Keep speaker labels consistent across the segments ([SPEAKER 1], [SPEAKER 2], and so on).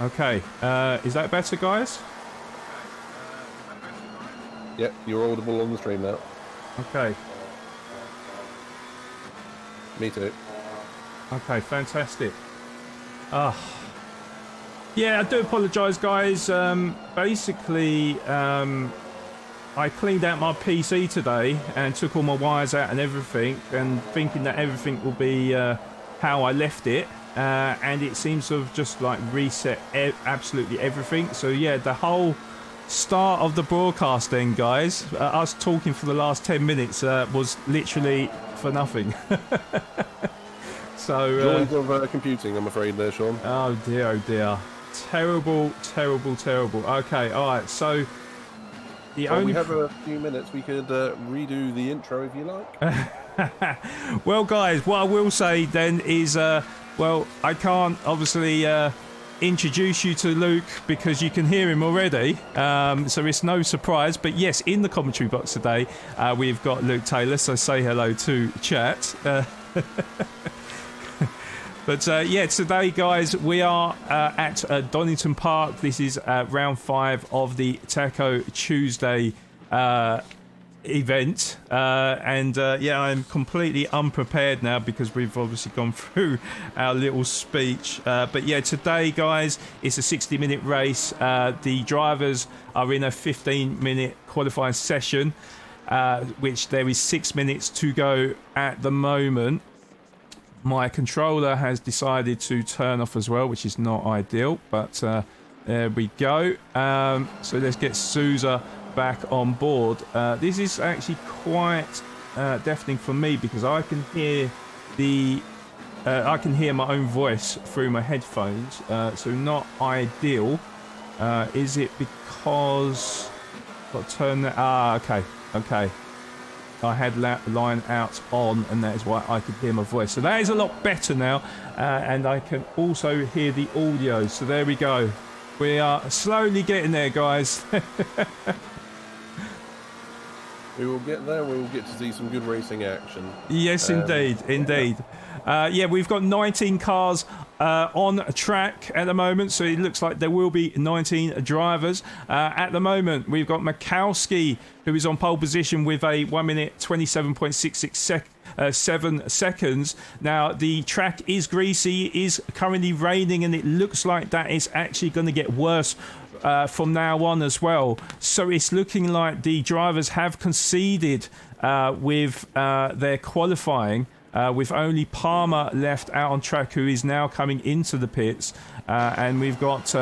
[SPEAKER 1] Okay, is that better, guys?
[SPEAKER 2] Yep, you're audible on the stream now.
[SPEAKER 1] Okay.
[SPEAKER 2] Me too.
[SPEAKER 1] Okay, fantastic. Yeah, I do apologise, guys. Basically, I cleaned out my PC today and took all my wires out and everything, and thinking that everything will be how I left it. And it seems to have just like reset absolutely everything. So yeah, the whole start of the broadcasting, guys, us talking for the last 10 minutes was literally for nothing. So
[SPEAKER 2] joys of computing, I'm afraid there, Sean.
[SPEAKER 1] Oh dear. Terrible. Okay, alright, so the
[SPEAKER 2] well,
[SPEAKER 1] only...
[SPEAKER 2] we have a few minutes. We could redo the intro if you like.
[SPEAKER 1] Well, guys, what I will say then is well, I can't obviously introduce you to Luke because you can hear him already, so it's no surprise. But yes, in the commentary box today we've got Luke Taylor, so say hello to chat. But yeah, today, guys, we are at Donington Park. This is round 5 of the Taco Tuesday event, and yeah, I'm completely unprepared now because we've obviously gone through our little speech, but yeah, today, guys, it's a 60-minute race. The drivers are in a 15-minute qualifying session, which there is 6 minutes to go at the moment. My controller has decided to turn off as well, which is not ideal, but there we go. So let's get Sousa back on board. This is actually quite deafening for me because I can hear my own voice through my headphones, so not ideal. Is it because got to turn that? Okay. I had line out on, and that is why I could hear my voice. So that is a lot better now, and I can also hear the audio. So there we go. We are slowly getting there, guys.
[SPEAKER 2] We will get there. We will get to see some good racing action.
[SPEAKER 1] Yes, indeed. Yeah, we've got 19 cars on track at the moment, so it looks like there will be 19 drivers. At the moment, we've got Mikowski, who is on pole position with a 1 minute 27.66 7 seconds. Now, the track is greasy, it is currently raining, and it looks like that is actually going to get worse from now on as well. So it's looking like the drivers have conceded with their qualifying, with only Palmer left out on track, who is now coming into the pits. And we've got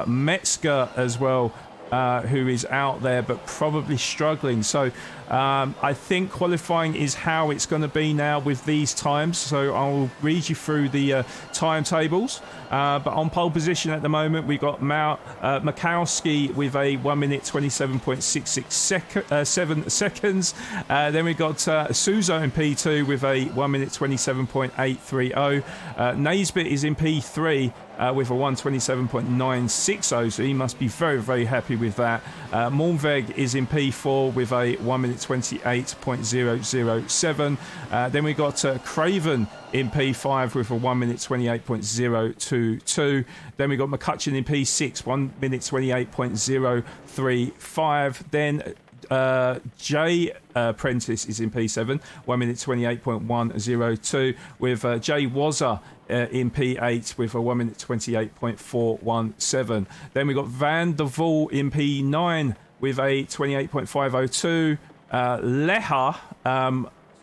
[SPEAKER 1] Metzger as well, who is out there but probably struggling. So I think qualifying is how it's going to be now with these times. So I'll read you through the timetables. But on pole position at the moment, we've got Mikowski with a 1 minute 27.66 7 seconds. Then we've got Suzo in P2 with a 1 minute 27.830. Naisbitt is in P3 with a 1:27.960, so he must be very, very happy with that. Malmveg is in P4 with a 1 minute 28.007. Then we got Craven in P5 with a 1 minute 28.022. Then we got McCutcheon in P6, 1 minute 28.035. Then Jay Prentice is in P7, 1 minute 28.102, with Jay Wazza in P8 with a 1 minute 28.417. Then we got Van der Voel in P9 with a 28.502. Leha,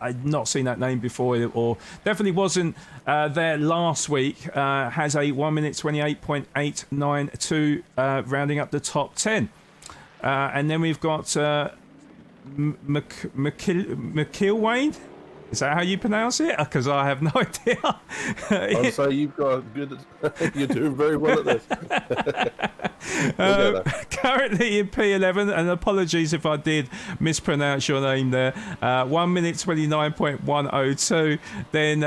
[SPEAKER 1] I'd not seen that name before, or definitely wasn't there last week, has a 1 minute 28.892, rounding up the top 10. And then we've got McIlwain. Is that how you pronounce it? Because I have no idea.
[SPEAKER 2] I'd say you've got good. You're doing very well at this.
[SPEAKER 1] Currently in P11, and apologies if I did mispronounce your name there. 1 minute 29.102. Then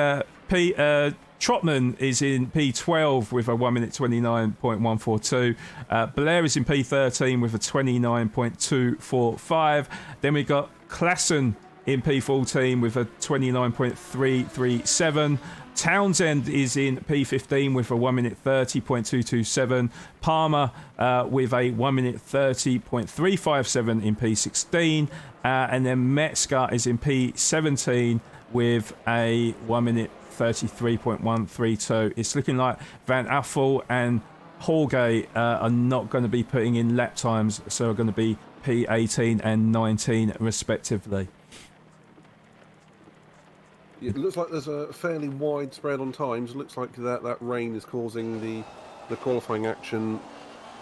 [SPEAKER 1] Trotman is in P12 with a 1 minute 29.142. Blair is in P13 with a 29.245. Then we got Klassen in P14 with a 29.337. Townsend is in P15 with a 1 minute 30.227. Palmer with a 1 minute 30.357 in P16. And then Metzger is in P17 with a 1 minute 33.132. It's looking like Van Affel and Jorge are not going to be putting in lap times, so are going to be P18 and 19 respectively.
[SPEAKER 2] It looks like there's a fairly wide spread on times. It looks like that rain is causing the qualifying action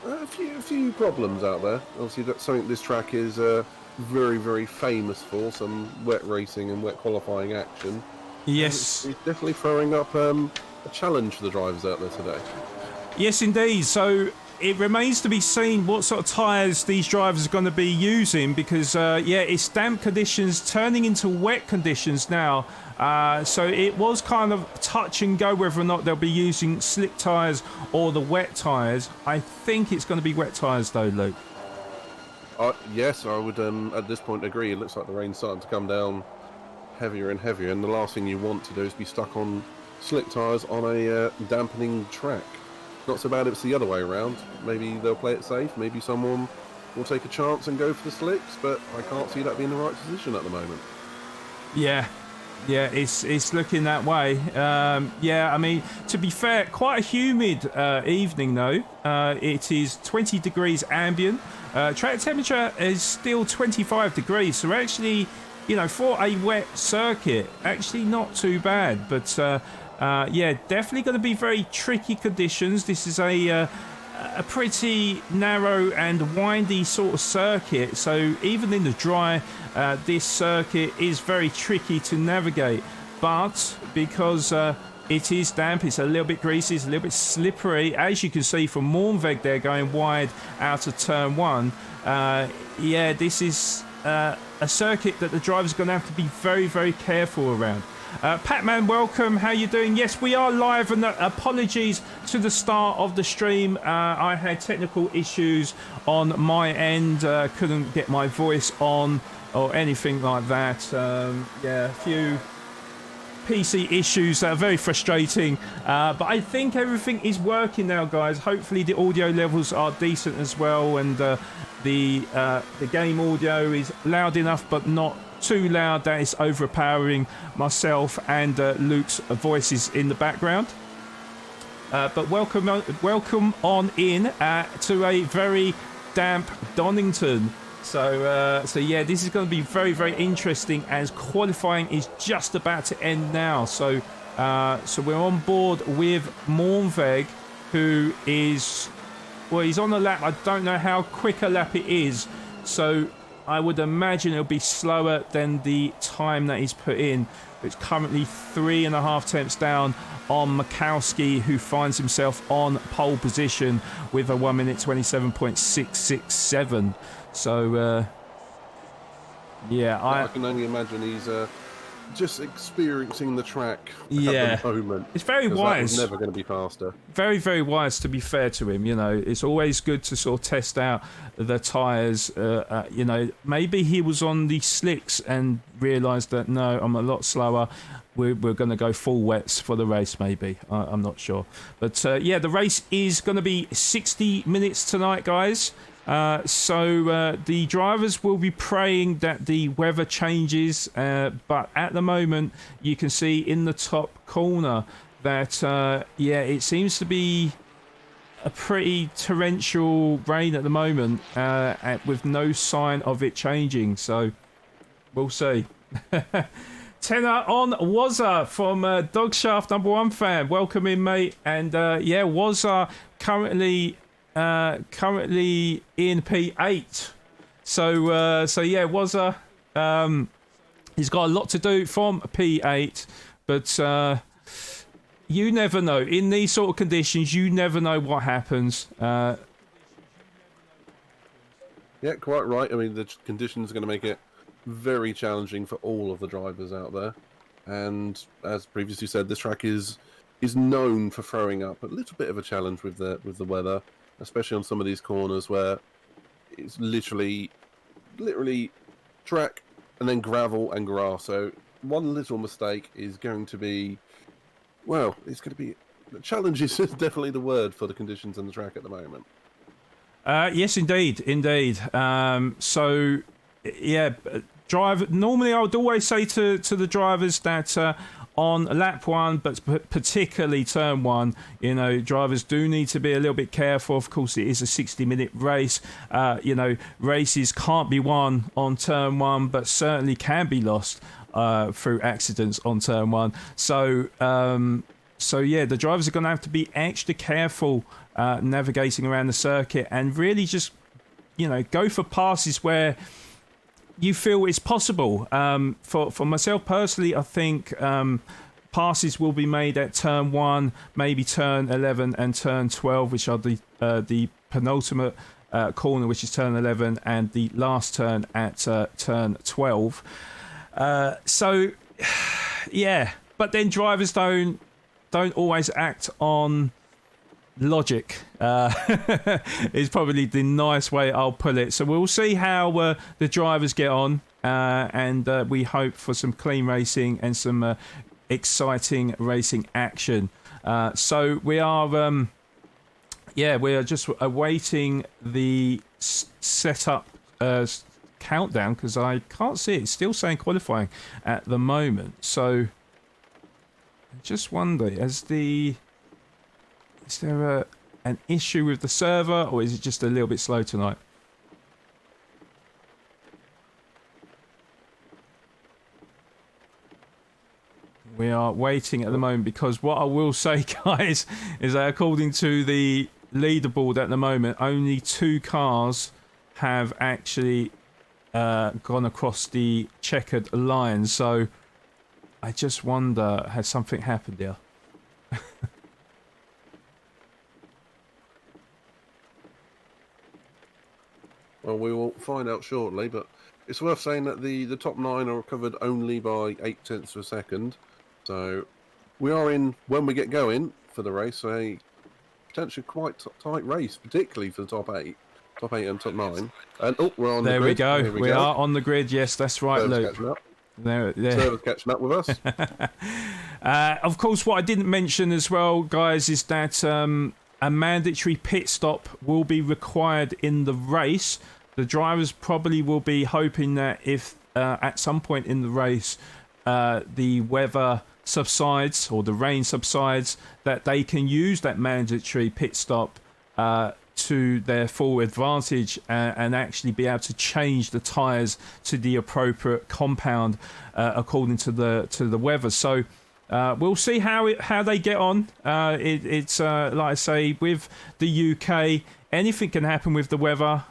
[SPEAKER 2] a few problems out there. Obviously, that's something this track is very, very famous for, some wet racing and wet qualifying action.
[SPEAKER 1] Yes.
[SPEAKER 2] It's definitely throwing up a challenge for the drivers out there today.
[SPEAKER 1] Yes, indeed. So it remains to be seen what sort of tyres these drivers are going to be using, because, it's damp conditions turning into wet conditions now. So it was kind of touch and go whether or not they'll be using slick tyres or the wet tyres. I think it's going to be wet tyres though, Luke.
[SPEAKER 2] Yes, I would at this point agree. It looks like the rain's starting to come down heavier and heavier, and the last thing you want to do is be stuck on slick tyres on a dampening track. Not so bad if it's the other way around. Maybe they'll play it safe, maybe someone will take a chance and go for the slicks, but I can't see that being the right decision at the moment.
[SPEAKER 1] Yeah, it's looking that way. I mean, to be fair, quite a humid evening though. It is 20 degrees ambient. Track temperature is still 25 degrees, so actually, for a wet circuit, actually not too bad. But definitely going to be very tricky conditions. This is a pretty narrow and windy sort of circuit, so even in the dry, this circuit is very tricky to navigate. But because it is damp, it's a little bit greasy, it's a little bit slippery, as you can see from Malmveg there going wide out of turn one. This is a circuit that the driver's going to have to be very, very careful around. Patman, welcome. How you doing? Yes, we are live, and apologies to the start of the stream. I had technical issues on my end. Couldn't get my voice on or anything like that. Yeah, a few PC issues that are very frustrating, but I think everything is working now, guys. Hopefully the audio levels are decent as well, and the game audio is loud enough but not too loud that it's overpowering myself and Luke's voices in the background. But welcome on in to a very damp Donington. So yeah, this is going to be very, very interesting as qualifying is just about to end now. So we're on board with Mornveg, who is, well, he's on a lap. I don't know how quick a lap it is. So I would imagine it'll be slower than the time that he's put in. It's currently 3.5 tenths down on Mikowski, who finds himself on pole position with a 1 minute 27.667. So, yeah,
[SPEAKER 2] I can only imagine he's just experiencing the track at the moment.
[SPEAKER 1] It's very wise.
[SPEAKER 2] That was never going to be faster.
[SPEAKER 1] Very, very wise, to be fair to him. You know, it's always good to sort of test out the tyres. You know, maybe he was on the slicks and realised that, no, I'm a lot slower. We're going to go full wets for the race, maybe. I'm not sure. But, yeah, the race is going to be 60 minutes tonight, guys. So the drivers will be praying that the weather changes, but at the moment you can see in the top corner that yeah, it seems to be a pretty torrential rain at the moment, with no sign of it changing, so we'll see. Tenner on Wazza from Dogshaft #1 fan, welcome in, mate. And yeah, Wazza currently in P8, so yeah, Wazza, he's got a lot to do from P8, but you never know in these sort of conditions. You never know what happens.
[SPEAKER 2] Yeah, quite right. I mean, the conditions are going to make it very challenging for all of the drivers out there, and as previously said, this track is known for throwing up a little bit of a challenge with the weather, especially on some of these corners where it's literally track and then gravel and grass. So one little mistake is going to be, well, it's going to be, challenge is definitely the word for the conditions on the track at the moment.
[SPEAKER 1] Yes, indeed. So, yeah, normally I would always say to the drivers that on lap 1, but particularly turn 1, you know, drivers do need to be a little bit careful. Of course, it is a 60-minute race. You know, races can't be won on turn 1, but certainly can be lost through accidents on turn 1. So yeah, the drivers are going to have to be extra careful navigating around the circuit, and really just, you know, go for passes where you feel it's possible. For myself personally, I think passes will be made at turn 1, maybe turn 11 and turn 12, which are the penultimate corner, which is turn 11, and the last turn at turn 12. So yeah, but then drivers don't always act on logic, is probably the nice way I'll put it. So we'll see how the drivers get on, and we hope for some clean racing and some exciting racing action. So we are we are just awaiting the setup countdown, because I can't see it. It's still saying qualifying at the moment. So I just wonder, is there an issue with the server, or is it just a little bit slow tonight? We are waiting at the moment, because what I will say, guys, is that according to the leaderboard at the moment, only 2 cars have actually gone across the checkered line. So I just wonder, has something happened there?
[SPEAKER 2] Well, we will find out shortly, but it's worth saying that the top 9 are covered only by 0.8 of a second. So we are in, when we get going for the race, a potentially quite tight race, particularly for the top 8 and top 9. And we're on the
[SPEAKER 1] There
[SPEAKER 2] grid.
[SPEAKER 1] we go.
[SPEAKER 2] Here
[SPEAKER 1] We are on the grid. Yes, that's right,
[SPEAKER 2] Server's
[SPEAKER 1] Luke.
[SPEAKER 2] catching up.
[SPEAKER 1] There.
[SPEAKER 2] Server's catching up with us.
[SPEAKER 1] Of course, what I didn't mention as well, guys, is that a mandatory pit stop will be required in the race. The drivers probably will be hoping that if at some point in the race the weather subsides or the rain subsides, that they can use that mandatory pit stop to their full advantage and actually be able to change the tyres to the appropriate compound according to the weather. So we'll see how they get on. It's like I say, with the UK, anything can happen with the weather.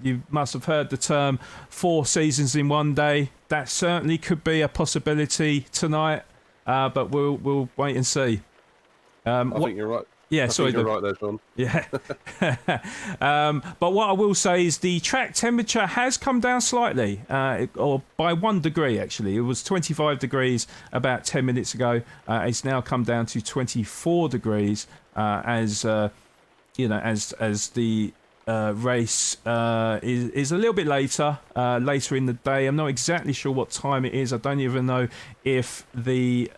[SPEAKER 1] You must have heard the term 4 seasons in one day. That certainly could be a possibility tonight, but we'll wait and see.
[SPEAKER 2] I think you're right.
[SPEAKER 1] Yeah, sorry,
[SPEAKER 2] you're right there, Sean.
[SPEAKER 1] Yeah. But what I will say is the track temperature has come down slightly, or by 1 degree actually. It was 25 degrees about 10 minutes ago. It's now come down to 24 degrees as you know, as the race is a little bit later in the day. I'm not exactly sure what time it is. I don't even know if the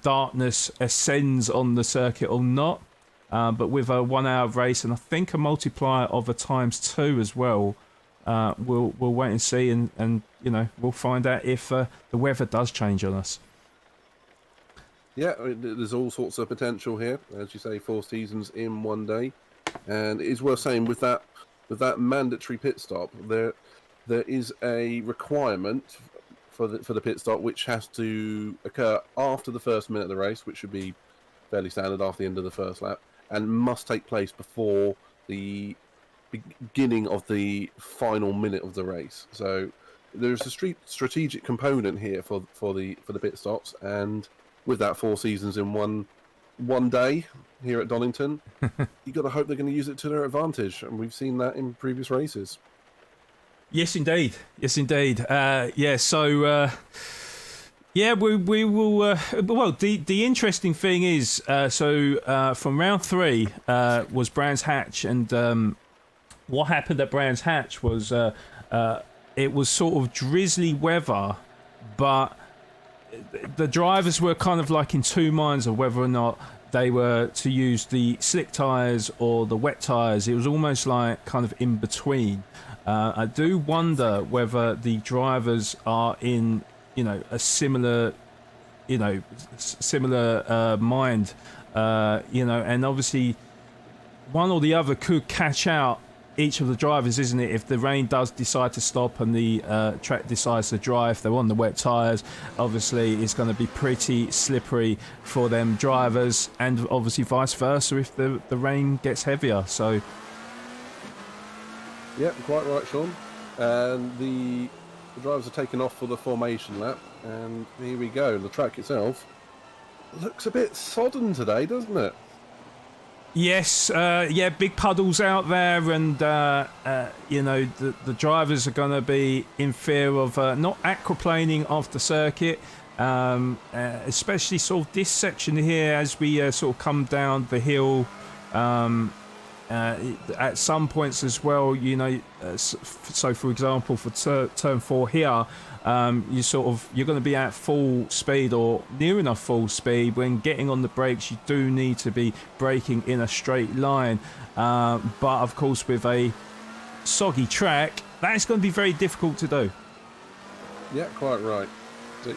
[SPEAKER 1] darkness ascends on the circuit or not. But with a 1 hour race and I think a multiplier of a ×2 as well, we'll wait and see, and you know, we'll find out if the weather does change on us.
[SPEAKER 2] Yeah, I mean, there's all sorts of potential here, as you say, 4 seasons in one day, and it is worth saying with that mandatory pit stop, there is a requirement for the pit stop which has to occur after the first minute of the race, which should be fairly standard after the end of the first lap, and must take place before the beginning of the final minute of the race. So there's a strategic component here for the pit stops, and with that 4 seasons in one day here at Donington, you got to hope they're going to use it to their advantage, and we've seen that in previous races.
[SPEAKER 1] Yes, indeed. Yes, indeed. Yeah. So. Yeah, we will. Well, the interesting thing is, from round 3 was Brands Hatch, and what happened at Brands Hatch was it was sort of drizzly weather, but the drivers were kind of like in two minds of whether or not they were to use the slick tyres or the wet tyres. It was almost like kind of in between. I do wonder whether the drivers are in, you know, a similar mind, you know, and obviously one or the other could catch out each of the drivers, isn't it? If the rain does decide to stop and the track decides to dry, if they're on the wet tyres, obviously it's going to be pretty slippery for them drivers, and obviously vice versa if the rain gets heavier. So
[SPEAKER 2] yeah, quite right, Sean. And the drivers are taking off for the formation lap, and here we go. The track itself looks a bit sodden today, doesn't it?
[SPEAKER 1] Yes, yeah, big puddles out there, and you know, the drivers are going to be in fear of not aquaplaning off the circuit, especially sort of this section here as we sort of come down the hill. At some points as well, you know, so for example, for turn 4 here, you're going to be at full speed or near enough full speed. When getting on the brakes, you do need to be braking in a straight line, but of course with a soggy track, that's going to be very difficult to do.
[SPEAKER 2] Yeah, quite right. The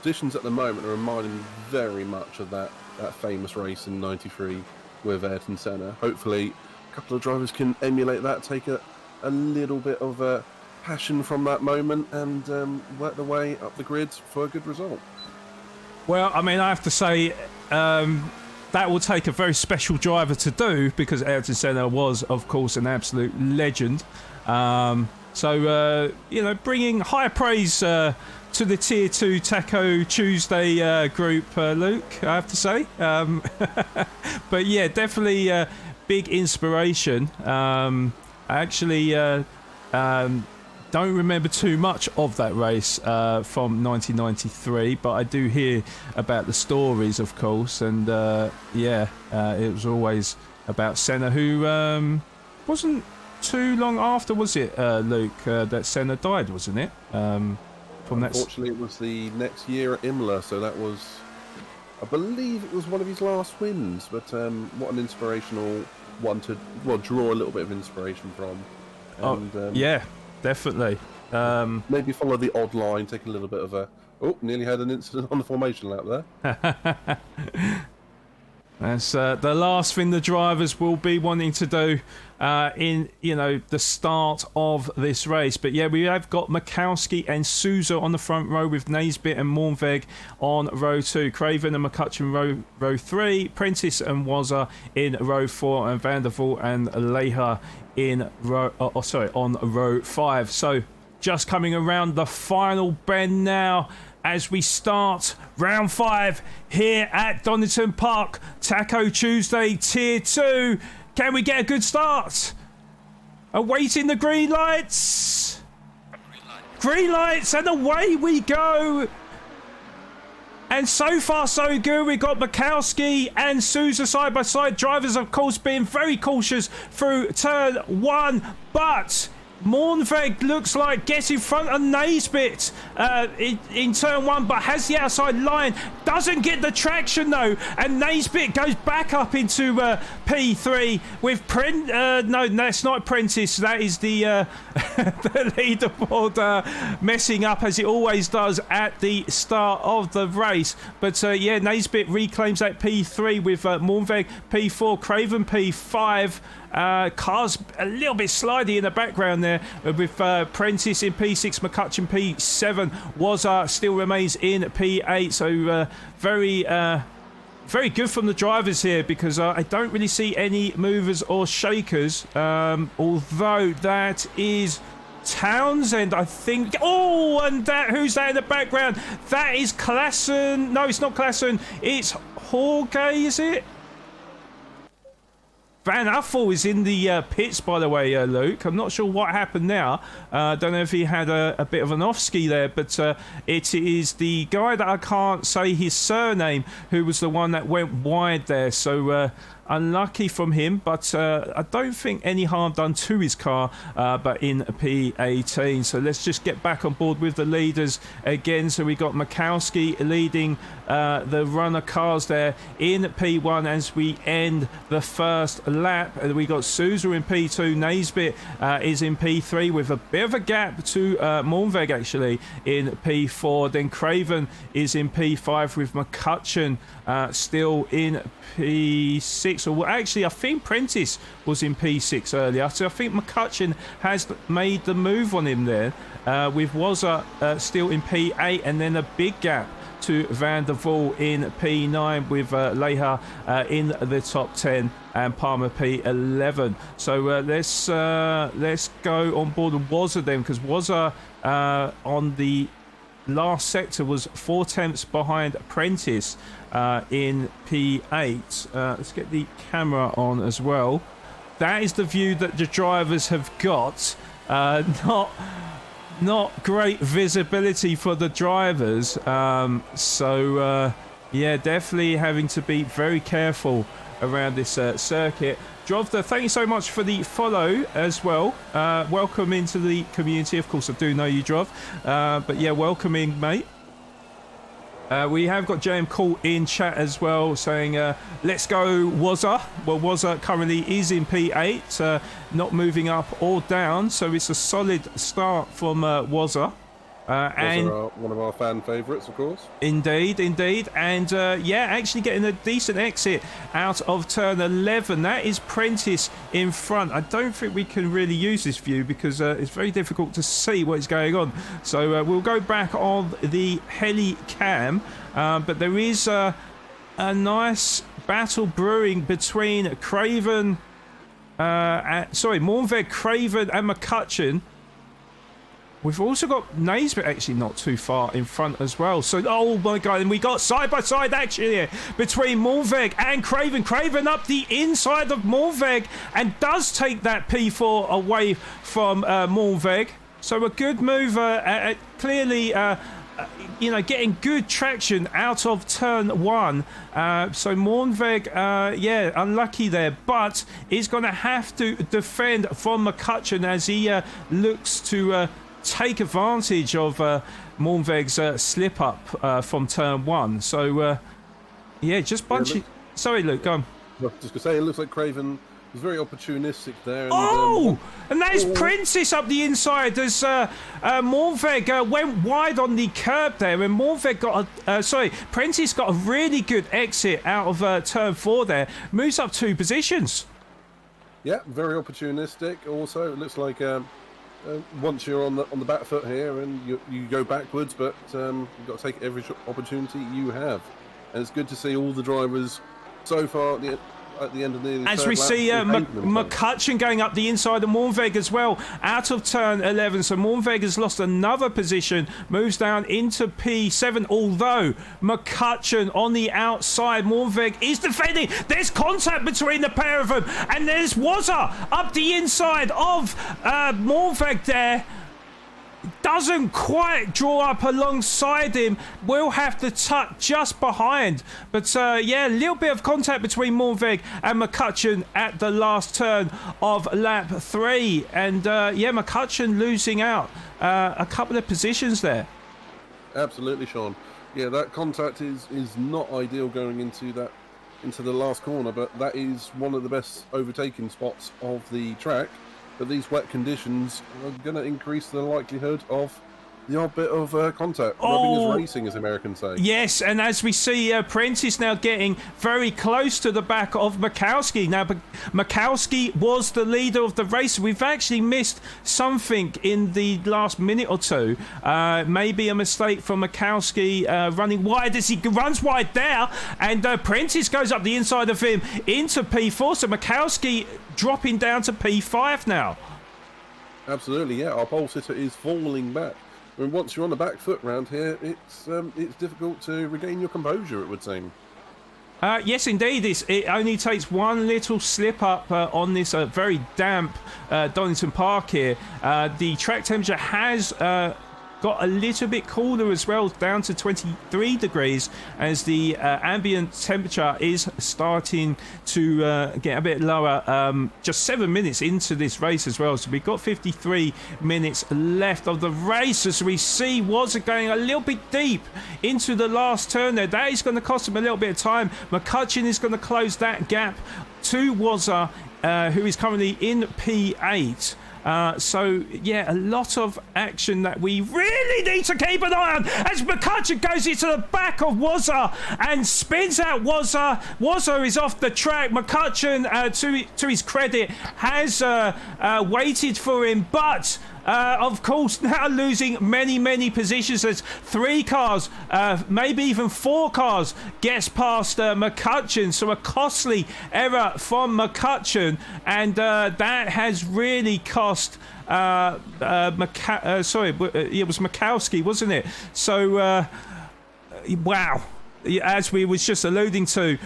[SPEAKER 2] conditions at the moment are reminding me very much of that famous race in '93 with Ayrton Senna. Hopefully a couple of drivers can emulate that, take a little bit of passion from that moment, and work their way up the grids for a good result.
[SPEAKER 1] Well, I mean, I have to say that will take a very special driver to do, because Ayrton Senna was, of course, an absolute legend. So, you know, bringing high praise to the Tier 2 Taco Tuesday group, Luke, I have to say. But yeah, definitely big inspiration. I actually don't remember too much of that race from 1993, but I do hear about the stories, of course, and it was always about Senna, who wasn't too long after, was it, Luke, that Senna died, wasn't it?
[SPEAKER 2] Unfortunately, it was the next year at Imola, so that was, I believe it was one of his last wins, but what an inspirational one to draw a little bit of inspiration from. And,
[SPEAKER 1] yeah, definitely.
[SPEAKER 2] Maybe follow the odd line, take a little bit of a, nearly had an incident on the formation lap there.
[SPEAKER 1] That's the last thing the drivers will be wanting to do in, the start of this race. But yeah, we have got Mikowski and Sousa on the front row, with Naisbitt and Moornweg on row 2, Craven and McCutcheon row 3, Prentice and Wazza in row 4, and Van der Voort and Leha in on row 5. So just coming around the final bend now, as we start round 5 here at Donington Park, Taco Tuesday Tier 2. Can we get a good start? Awaiting the green lights. Green lights, and away we go. And so far so good. We got Mikowski and Sousa side by side. Drivers, of course, being very cautious through turn 1, but Moornweg looks like gets in front of Naisbitt in turn 1, but has the outside line, doesn't get the traction though, and Naisbitt goes back up into P3 with no, that's not Prentice, that is the the leaderboard messing up, as it always does at the start of the race. But yeah, Naisbitt reclaims that P3 with Moornweg P4, Craven P5. Cars a little bit slidey in the background there, with Prentice in P6, McCutcheon P7, Wazza still remains in P8. So very good from the drivers here, because I don't really see any movers or shakers, although that is Townsend, I think. Oh, and who's that in the background? That is Klassen. No, it's not Klassen, it's Jorge, is it? Van Uffel is in the pits, by the way, Luke. I'm not sure what happened now. I don't know if he had a bit of an off-ski there, but it is the guy that I can't say his surname who was the one that went wide there. So unlucky from him, but I don't think any harm done to his car, but in P18. So let's just get back on board with the leaders again. So we got Mikowski leading the runner cars there in P1 as we end the first lap. And we got Sousa in P2, Naisbitt is in P3 with a bit of a gap to Moornweg actually in P4. Then Craven is in P5 with McCutcheon still in P6. Or actually, I think Prentice was in P6 earlier, so I think McCutcheon has made the move on him there, with Wazza still in P8, and then a big gap to Van der Voort in P9, with Leha in the top 10 and Palmer P11. So let's go on board with Wazza then, because Wazza on the last sector was 4 tenths behind Prentice in P8. Let's get the camera on as well. That is the view that the drivers have got. Not great visibility for the drivers. Yeah, definitely having to be very careful around this circuit. Drovda, thank you so much for the follow as well. Welcome into the community. Of course, I do know you, Drov. But yeah, welcome in, mate. We have got JM Cool in chat as well, saying let's go Wazza. Well, Wazza currently is in P8, not moving up or down, so it's a solid start from Wazza. And
[SPEAKER 2] one of our fan favourites, of course.
[SPEAKER 1] Indeed. And yeah, actually getting a decent exit out of turn 11. That is Prentice in front. I don't think we can really use this view because it's very difficult to see what is going on. So we'll go back on the heli cam. But there is a nice battle brewing between Craven, Moornweg, Craven and McCutcheon. We've also got Naisbitt actually not too far in front as well. So, oh my God, and we got side-by-side action here between Moornweg and Craven. Craven up the inside of Moornweg and does take that P4 away from Moornweg. So a good move, clearly, getting good traction out of turn 1. So Moornweg, unlucky there, but he's going to have to defend from McCutcheon as he looks to take advantage of Moornweg's slip up from turn 1. So, just bunching. Sorry, Luke, go on.
[SPEAKER 2] I was just going to say, it looks like Craven was very opportunistic there.
[SPEAKER 1] And, and that is Princess up the inside as Moornweg went wide on the curb there, and Moornweg Princess got a really good exit out of turn 4 there, moves up 2 positions.
[SPEAKER 2] Yeah, very opportunistic. Also, it looks like once you're on the back foot here, and you go backwards, but you've got to take every opportunity you have, and it's good to see all the drivers so far at the end of the
[SPEAKER 1] as we see McCutcheon going up the inside of Moornweg as well, out of turn 11. So Moornweg has lost another position, moves down into P7, although McCutcheon on the outside. Moornweg is defending. There's contact between the pair of them, and there's Wazza up the inside of Moornweg there. Doesn't quite draw up alongside him. Will have to tuck just behind. But a little bit of contact between Moornweg and McCutcheon at the last turn of lap 3. And McCutcheon losing out a couple of positions there.
[SPEAKER 2] Absolutely, Sean. Yeah, that contact is not ideal going into the last corner, but that is one of the best overtaking spots of the track. But these wet conditions are going to increase the likelihood of the odd bit of contact. Rubbing is racing, as Americans say.
[SPEAKER 1] Yes, and as we see, Prentice now getting very close to the back of Mikowski. Now, Mikowski was the leader of the race. We've actually missed something in the last minute or two. Maybe a mistake from Mikowski running wide as he runs wide there. And Prentice goes up the inside of him into P4. So Mikowski dropping down to P5 now.
[SPEAKER 2] Absolutely, yeah. Our pole sitter is falling back. I mean, once you're on the back foot round here, it's difficult to regain your composure, it would seem.
[SPEAKER 1] Yes, indeed. It only takes one little slip up on this very damp Donington Park here. The track temperature has got a little bit cooler as well, down to 23 degrees, as the ambient temperature is starting to get a bit lower. Just 7 minutes into this race as well, so we've got 53 minutes left of the race as we see Wazza going a little bit deep into the last turn there. That is going to cost him a little bit of time. McCutcheon is going to close that gap to Wazza, who is currently in P8. A lot of action that we really need to keep an eye on as McCutcheon goes into the back of Wazza and spins out Wazza. Wazza is off the track. McCutcheon, to his credit, has waited for him, but of course, now losing many positions as 3 cars, maybe even 4 cars, gets past McCutcheon. So a costly error from McCutcheon, and that has really cost. It was Mikowski, wasn't it? So, wow. As we was just alluding to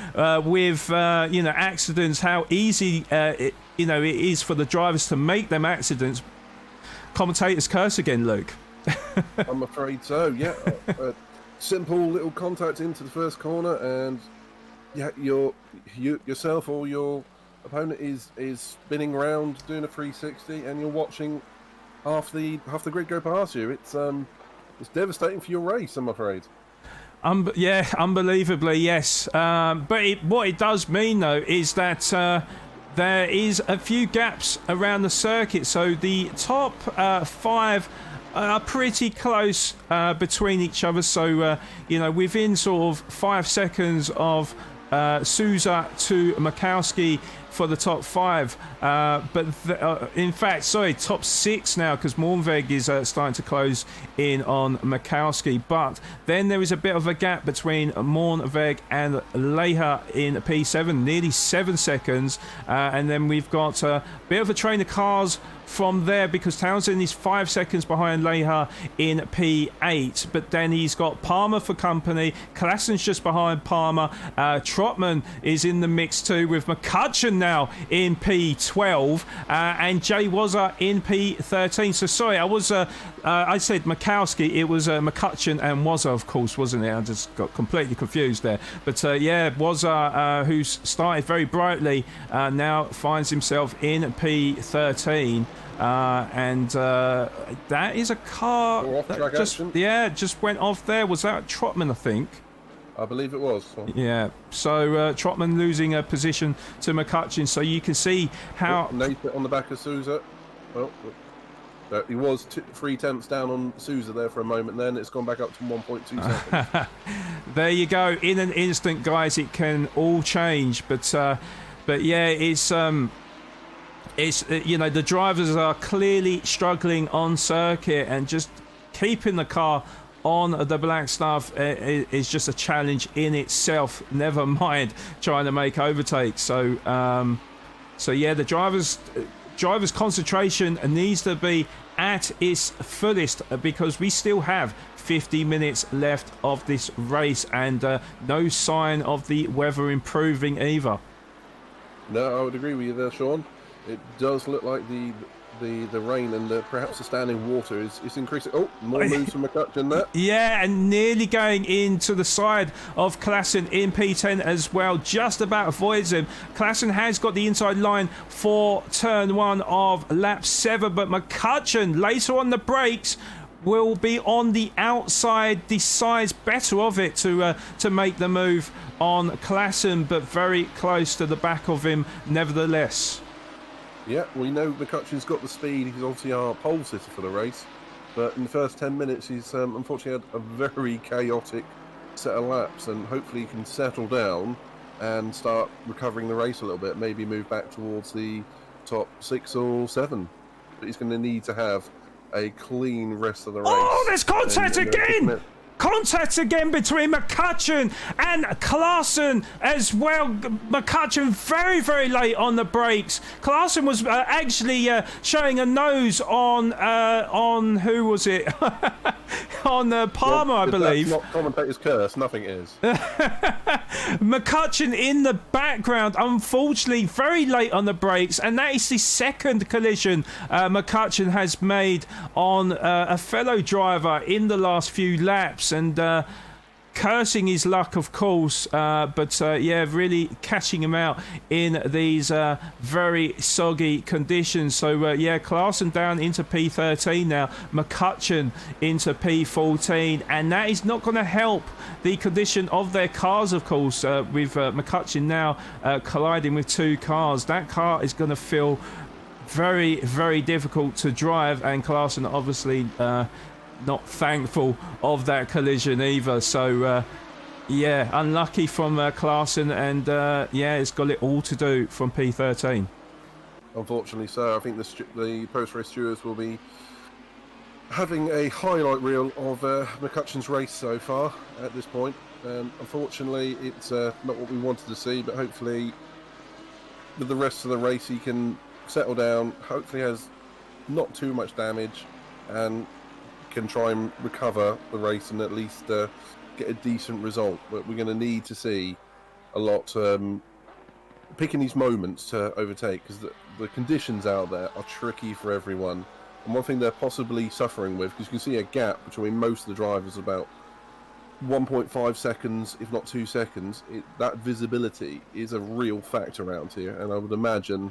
[SPEAKER 1] with accidents, how easy it is for the drivers to make them accidents. Commentator's curse again, Luke.
[SPEAKER 2] I'm afraid so. Yeah, simple little contact into the first corner, and yourself or your opponent is spinning around doing a 360, and you're watching half the grid go past you. It's devastating for your race, I'm afraid.
[SPEAKER 1] Unbelievably, yes. But what it does mean, though, is that there is a few gaps around the circuit. So the top 5 are pretty close between each other. So, within sort of 5 seconds of Souza to Mikowski for the top 5, top 6 now, because Moornweg is starting to close in on Mikowski. But then there is a bit of a gap between Moornweg and Leha in P7, nearly 7 seconds, and then we've got a bit of a train of cars from there, because Townsend is 5 seconds behind Leha in P8, but then he's got Palmer for company. Klassen's just behind Palmer. Trotman is in the mix too, with McCutcheon now in P12, and Jay Wazza in P13. So sorry, I said Mikowski. It was McCutcheon and Wazza, of course, wasn't it? I just got completely confused there. But yeah, Wazza, who's started very brightly, now finds himself in P13. And that is a car that just went off there. Was that Trotman, I think?
[SPEAKER 2] I believe it was.
[SPEAKER 1] Yeah, so Trotman losing a position to McCutcheon, so you can see how...
[SPEAKER 2] Nathan on the back of Sousa. Well, he was 3 tenths down on Sousa there for a moment, then it's gone back up to 1.2 seconds.
[SPEAKER 1] There you go. In an instant, guys, it can all change. But yeah, it's you know, the drivers are clearly struggling on circuit, and just keeping the car on the black stuff is just a challenge in itself, never mind trying to make overtakes. So yeah, the drivers concentration needs to be at its fullest, because we still have 50 minutes left of this race, and no sign of the weather improving either.
[SPEAKER 2] No, I would agree with you there, Sean. It does look like the rain and perhaps the standing water is increasing. Oh, more moves from McCutcheon there.
[SPEAKER 1] Yeah, and nearly going into the side of Klassen in P10 as well. Just about avoids him. Klassen has got the inside line for turn 1 of lap 7, but McCutcheon later on the brakes will be on the outside, decides better of it to make the move on Klassen, but very close to the back of him nevertheless.
[SPEAKER 2] Yeah, we know McCutcheon's got the speed. He's obviously our pole sitter for the race. But in the first 10 minutes, he's unfortunately had a very chaotic set of laps. And hopefully he can settle down and start recovering the race a little bit. Maybe move back towards the top 6 or 7. But he's going to need to have a clean rest of the race.
[SPEAKER 1] Oh, there's contact again! Contact again between McCutcheon and Klassen as well. McCutcheon very, very late on the brakes. Klassen was actually showing a nose on who was it? On Palmer, well, I believe.
[SPEAKER 2] That's not commentator's curse, nothing is.
[SPEAKER 1] McCutcheon in the background, unfortunately, very late on the brakes, and that is the second collision McCutcheon has made on a fellow driver in the last few laps, and cursing his luck, of course, but yeah, really catching him out in these very soggy conditions. So yeah, Klassen down into P13 now, McCutcheon into P14, and that is not going to help the condition of their cars, of course, with McCutcheon now colliding with 2 cars. That car is going to feel very, very difficult to drive, and Klassen obviously not thankful of that collision either. So yeah, unlucky from Klassen, and yeah, it's got it all to do from P13.
[SPEAKER 2] Unfortunately so. I think the post-race stewards will be having a highlight reel of McCutcheon's race so far at this point. Unfortunately, it's not what we wanted to see, but hopefully with the rest of the race he can settle down, hopefully has not too much damage, and can try and recover the race and at least get a decent result. But we're going to need to see a lot picking these moments to overtake, because the conditions out there are tricky for everyone. And one thing they're possibly suffering with, because you can see a gap between most of the drivers about 1.5 seconds, if not 2 seconds, that visibility is a real factor around here, and I would imagine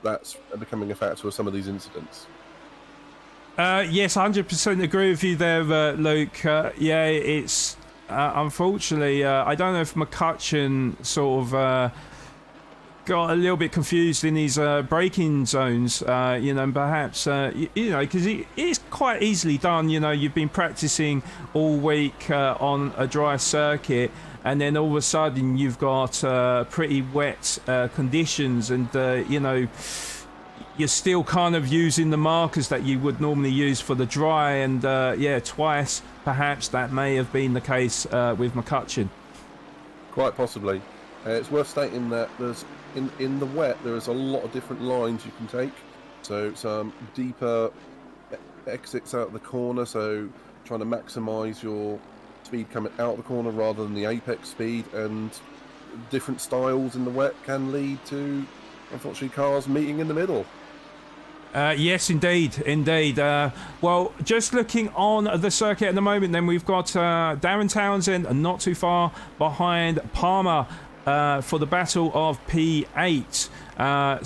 [SPEAKER 2] that's becoming a factor with some of these incidents.
[SPEAKER 1] Yes, 100% agree with you there, Luke. Yeah, it's unfortunately, I don't know if McCutcheon sort of got a little bit confused in his braking zones, you know, perhaps, you know, because it's quite easily done. You know, you've been practicing all week on a dry circuit, and then all of a sudden you've got pretty wet conditions, and, you know, you're still kind of using the markers that you would normally use for the dry, and yeah, twice perhaps that may have been the case with McCutcheon. Quite
[SPEAKER 2] possibly. It's worth stating that there's in the wet there is a lot of different lines you can take. So some deeper exits out of the corner, so trying to maximise your speed coming out of the corner rather than the apex speed, and different styles in the wet can lead to unfortunately, cars meeting in the middle.
[SPEAKER 1] Yes, indeed. Well, just looking on the circuit at the moment, then we've got Darren Townsend not too far behind Palmer for the battle of P8.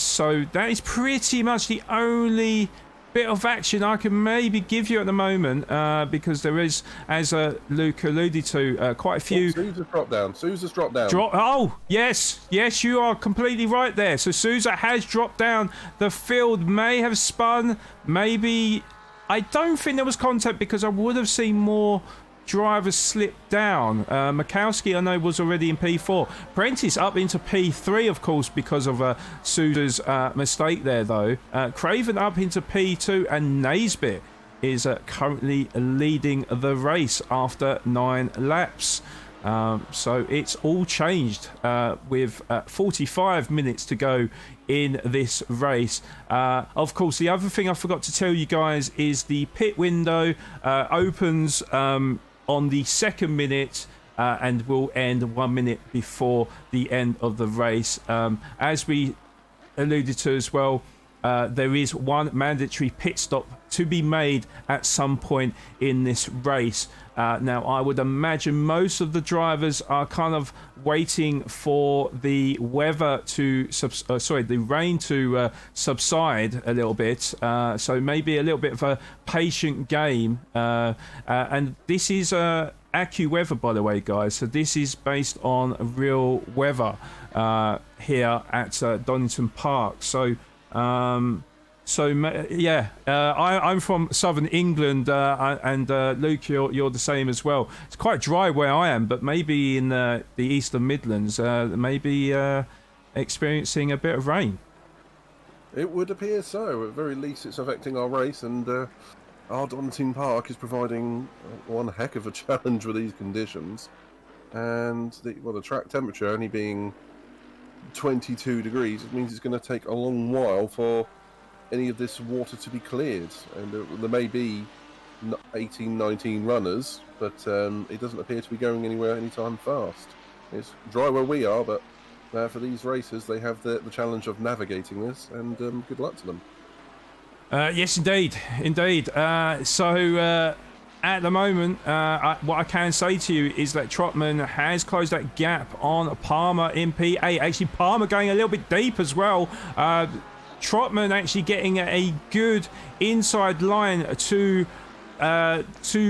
[SPEAKER 1] So that is pretty much the only bit of action I can maybe give you at the moment, because there is, as Luke alluded to, quite a few.
[SPEAKER 2] Sousa's dropped down. Sousa's dropped down.
[SPEAKER 1] Oh, yes, you are completely right there. So Sousa has dropped down. The field may have spun. Maybe, I don't think there was contact because I would have seen more drivers slip down. Mikowski, I know, was already in P4. Prentice up into P3, of course, because of Sousa's mistake there, though. Craven up into P2, and Naisbitt is currently leading the race after 9 laps. So it's all changed with 45 minutes to go in this race. Of course, the other thing I forgot to tell you guys is the pit window opens on the 2nd minute and will end 1 minute before the end of the race. As we alluded to as well, there is one mandatory pit stop to be made at some point in this race. Now, I would imagine most of the drivers are kind of waiting for the weather to the rain to subside a little bit. So maybe a little bit of a patient game. And this is AccuWeather, by the way, guys. So this is based on real weather here at Donington Park. So I'm from southern England, and Luke, you're the same as well. It's quite dry where I am, but maybe in the Eastern Midlands, maybe experiencing a bit of rain.
[SPEAKER 2] It would appear so. At the very least, it's affecting our race, and our Donington Park is providing one heck of a challenge with these conditions. And the track temperature only being 22 degrees, it means it's going to take a long while for any of this water to be cleared, and there may be 18, 19 runners, but it doesn't appear to be going anywhere anytime fast. It's dry where we are, but for these racers, they have the challenge of navigating this, and good luck to them.
[SPEAKER 1] Yes, indeed. So at the moment, what I can say to you is that Trotman has closed that gap on Palmer in P8. Actually, Palmer going a little bit deep as well. Trotman actually getting a good inside line to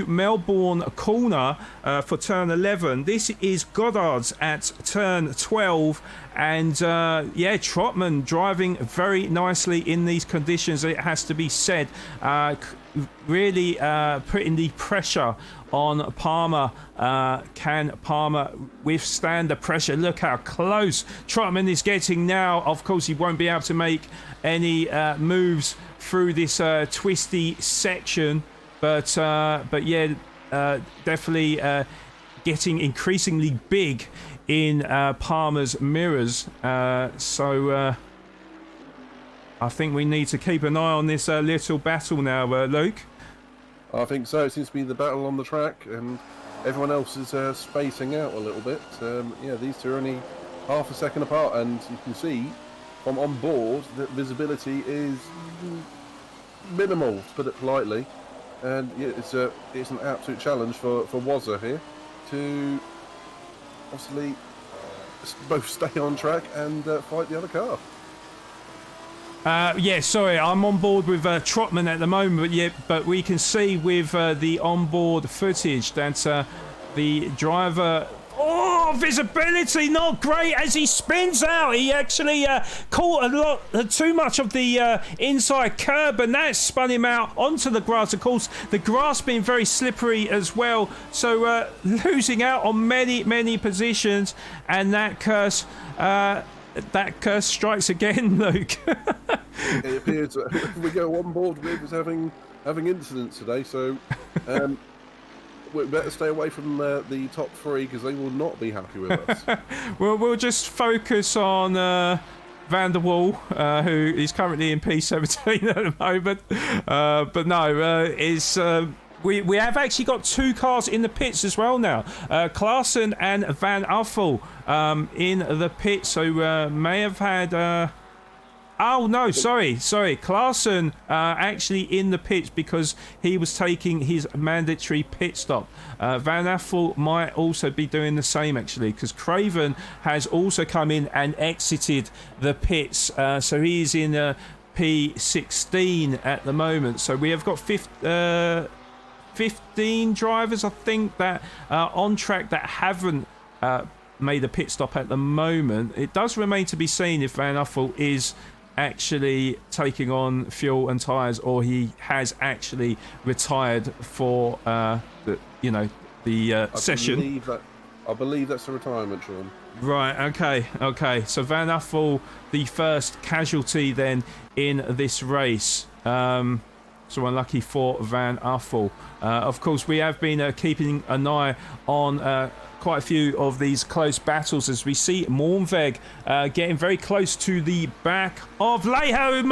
[SPEAKER 1] Melbourne corner for turn 11. This is Goddard's at turn 12, and Trotman driving very nicely in these conditions, it has to be said. Really putting the pressure on Palmer. Can Palmer withstand the pressure? Look how close Trotman is getting now. Of course, he won't be able to make any moves through this twisty section, but definitely getting increasingly big in Palmer's mirrors. So I think we need to keep an eye on this little battle now, Luke.
[SPEAKER 2] I think so. It seems to be the battle on the track, and everyone else is spacing out a little bit. These two are only half a second apart, and you can see from on board that visibility is minimal, to put it politely. And it's an absolute challenge for Wazza here to obviously both stay on track and fight the other car.
[SPEAKER 1] Sorry, I'm on board with Trotman at the moment, but we can see with the onboard footage that the driver... Oh, visibility not great as he spins out. He actually caught a lot too much of the inside curb, and that spun him out onto the grass. Of course, the grass being very slippery as well, so losing out on many positions, and that curse strikes again, Luke.
[SPEAKER 2] It appears we go on board with having incidents today, so we better stay away from the top three because they will not be happy with us.
[SPEAKER 1] We'll just focus on Van der Waal, who is currently in P17 at the moment. But no, we have actually got two cars in the pits as well now. Klaassen and Van Uffel in the pit, so may have had Oh no, sorry. Clarkson actually in the pits because he was taking his mandatory pit stop. Van Affel might also be doing the same actually, because Craven has also come in and exited the pits. So he's in P16 at the moment. So we have got 15 drivers, I think, that are on track that haven't made a pit stop at the moment. It does remain to be seen if Van Affel is actually taking on fuel and tyres, or he has actually retired for the session.
[SPEAKER 2] I believe that's a retirement, Sean.
[SPEAKER 1] Right, okay. So Van Affel, the first casualty then in this race. So unlucky for Van Affel. Of course, we have been keeping an eye on quite a few of these close battles as we see Moornweg getting very close to the back of Leha, who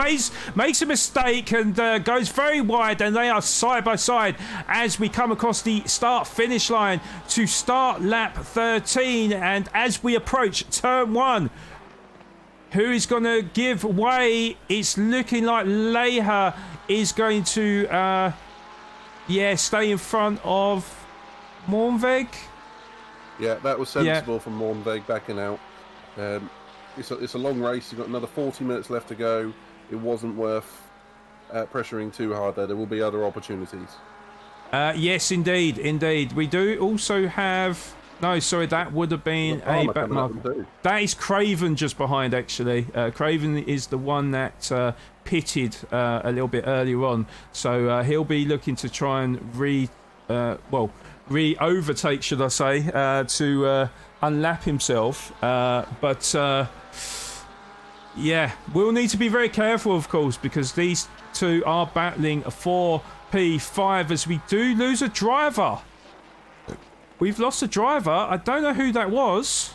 [SPEAKER 1] makes a mistake and goes very wide, and they are side by side as we come across the start-finish line to start lap 13. And as we approach turn 1, who is going to give way? It's looking like Leha is going to stay in front of Moornweg.
[SPEAKER 2] Yeah, that was sensible from Moornweg backing out. It's a long race. You've got another 40 minutes left to go. It wasn't worth pressuring too hard there. There will be other opportunities.
[SPEAKER 1] Yes, indeed. We do also have... No, sorry, that would have been a back mark. That is Craven just behind, actually. Craven is the one that pitted a little bit earlier on. So he'll be looking to try and re-overtake, should I say, to unlap himself. We'll need to be very careful, of course, because these two are battling for P5 as we do lose a driver. We've lost a driver. I don't know who that was.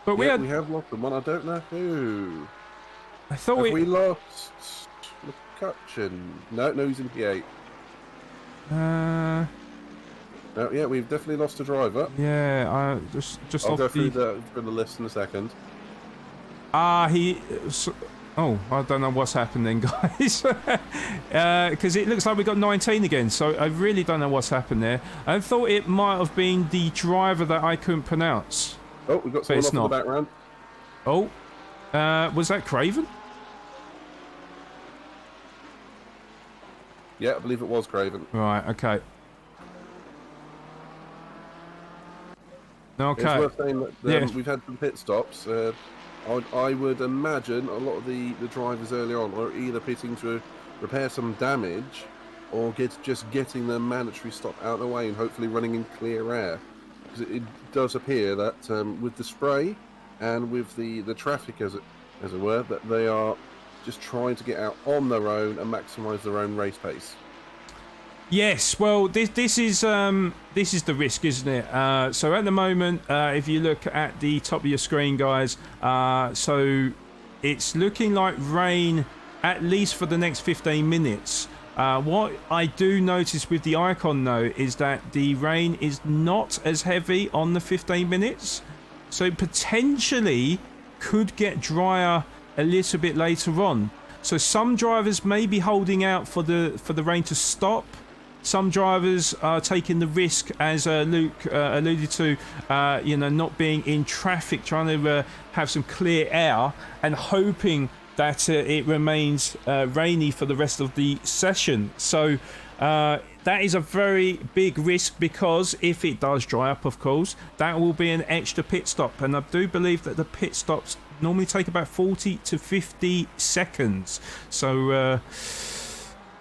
[SPEAKER 1] But we
[SPEAKER 2] have lost someone. I don't know who.
[SPEAKER 1] I thought
[SPEAKER 2] we lost McCutcheon. No, he's in P8. No, yeah, we've definitely lost a driver.
[SPEAKER 1] Yeah, I'll
[SPEAKER 2] go through the list in a second.
[SPEAKER 1] I don't know what's happened then, guys. Because it looks like we got 19 again, so I really don't know what's happened there. I thought it might have been the driver that I couldn't pronounce.
[SPEAKER 2] Oh, we've got someone off in the background.
[SPEAKER 1] Oh, was that Craven?
[SPEAKER 2] Yeah, I believe it was Craven.
[SPEAKER 1] Right, okay.
[SPEAKER 2] It's worth saying that we've had some pit stops. I would imagine a lot of the drivers early on are either pitting to repair some damage or just getting the mandatory stop out of the way and hopefully running in clear air. Because it does appear that with the spray and with the traffic, as it were, that they are just trying to get out on their own and maximise their own race pace.
[SPEAKER 1] Yes, well, this is the risk, isn't it? So at the moment, if you look at the top of your screen, guys, so it's looking like rain at least for the next 15 minutes. What I do notice with the icon, though, is that the rain is not as heavy on the 15 minutes. So it potentially could get drier a little bit later on. So some drivers may be holding out for the rain to stop. Some drivers are taking the risk, as Luke alluded to, not being in traffic, trying to have some clear air and hoping that it remains rainy for the rest of the session. So that is a very big risk, because if it does dry up, of course, that will be an extra pit stop. And I do believe that the pit stops normally take about 40 to 50 seconds. So...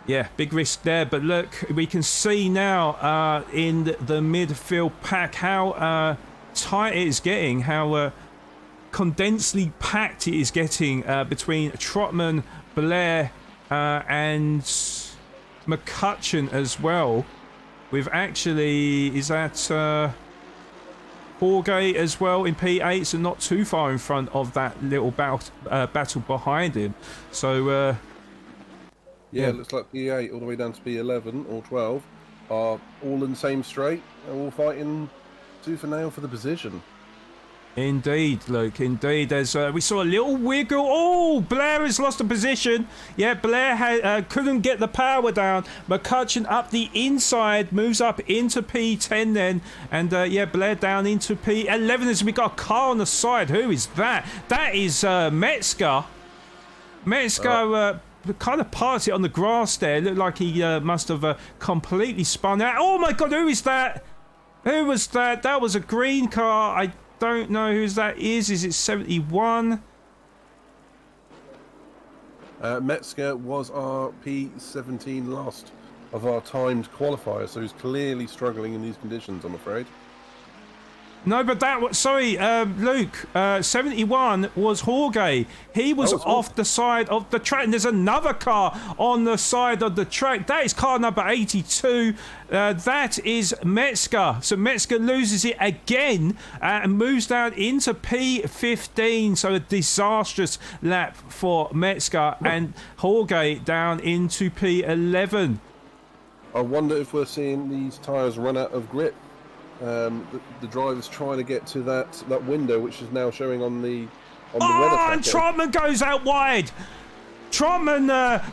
[SPEAKER 1] yeah, big risk there, but look, we can see now in the midfield pack how tight it is getting, how condensedly packed it is getting between Trotman, Blair and McCutcheon as well. With actually, is that Jorge as well in P8, so not too far in front of that little battle behind him. So...
[SPEAKER 2] Yeah, it looks like P8 all the way down to P11 or 12 are all in the same straight. They're all fighting tooth and nail for the position.
[SPEAKER 1] Indeed, Luke, indeed. There's we saw a little wiggle. Oh, Blair has lost a position. Yeah, Blair couldn't get the power down. McCutcheon up the inside, moves up into P10 then. And yeah, Blair down into P11 as we got a car on the side. Who is that? That is Metzger. Metzger kind of parked it on the grass there. It looked like he must have completely spun out. Oh my God, who is that? Who was that? That was a green car. I don't know who that is. Is it 71?
[SPEAKER 2] Metzger was our P17 last of our timed qualifiers, so he's clearly struggling in these conditions, I'm afraid.
[SPEAKER 1] No, but that was... Sorry, Luke. 71 was Jorge. He was off the side of the track. And there's another car on the side of the track. That is car number 82. That is Metzger. So Metzger loses it again and moves down into P15. So a disastrous lap for Metzger. And Jorge down into P11.
[SPEAKER 2] I wonder if we're seeing these tyres run out of grip. The driver's trying to get to that window, which is now showing on the weather tracker.
[SPEAKER 1] And Trotman goes out wide. Trotman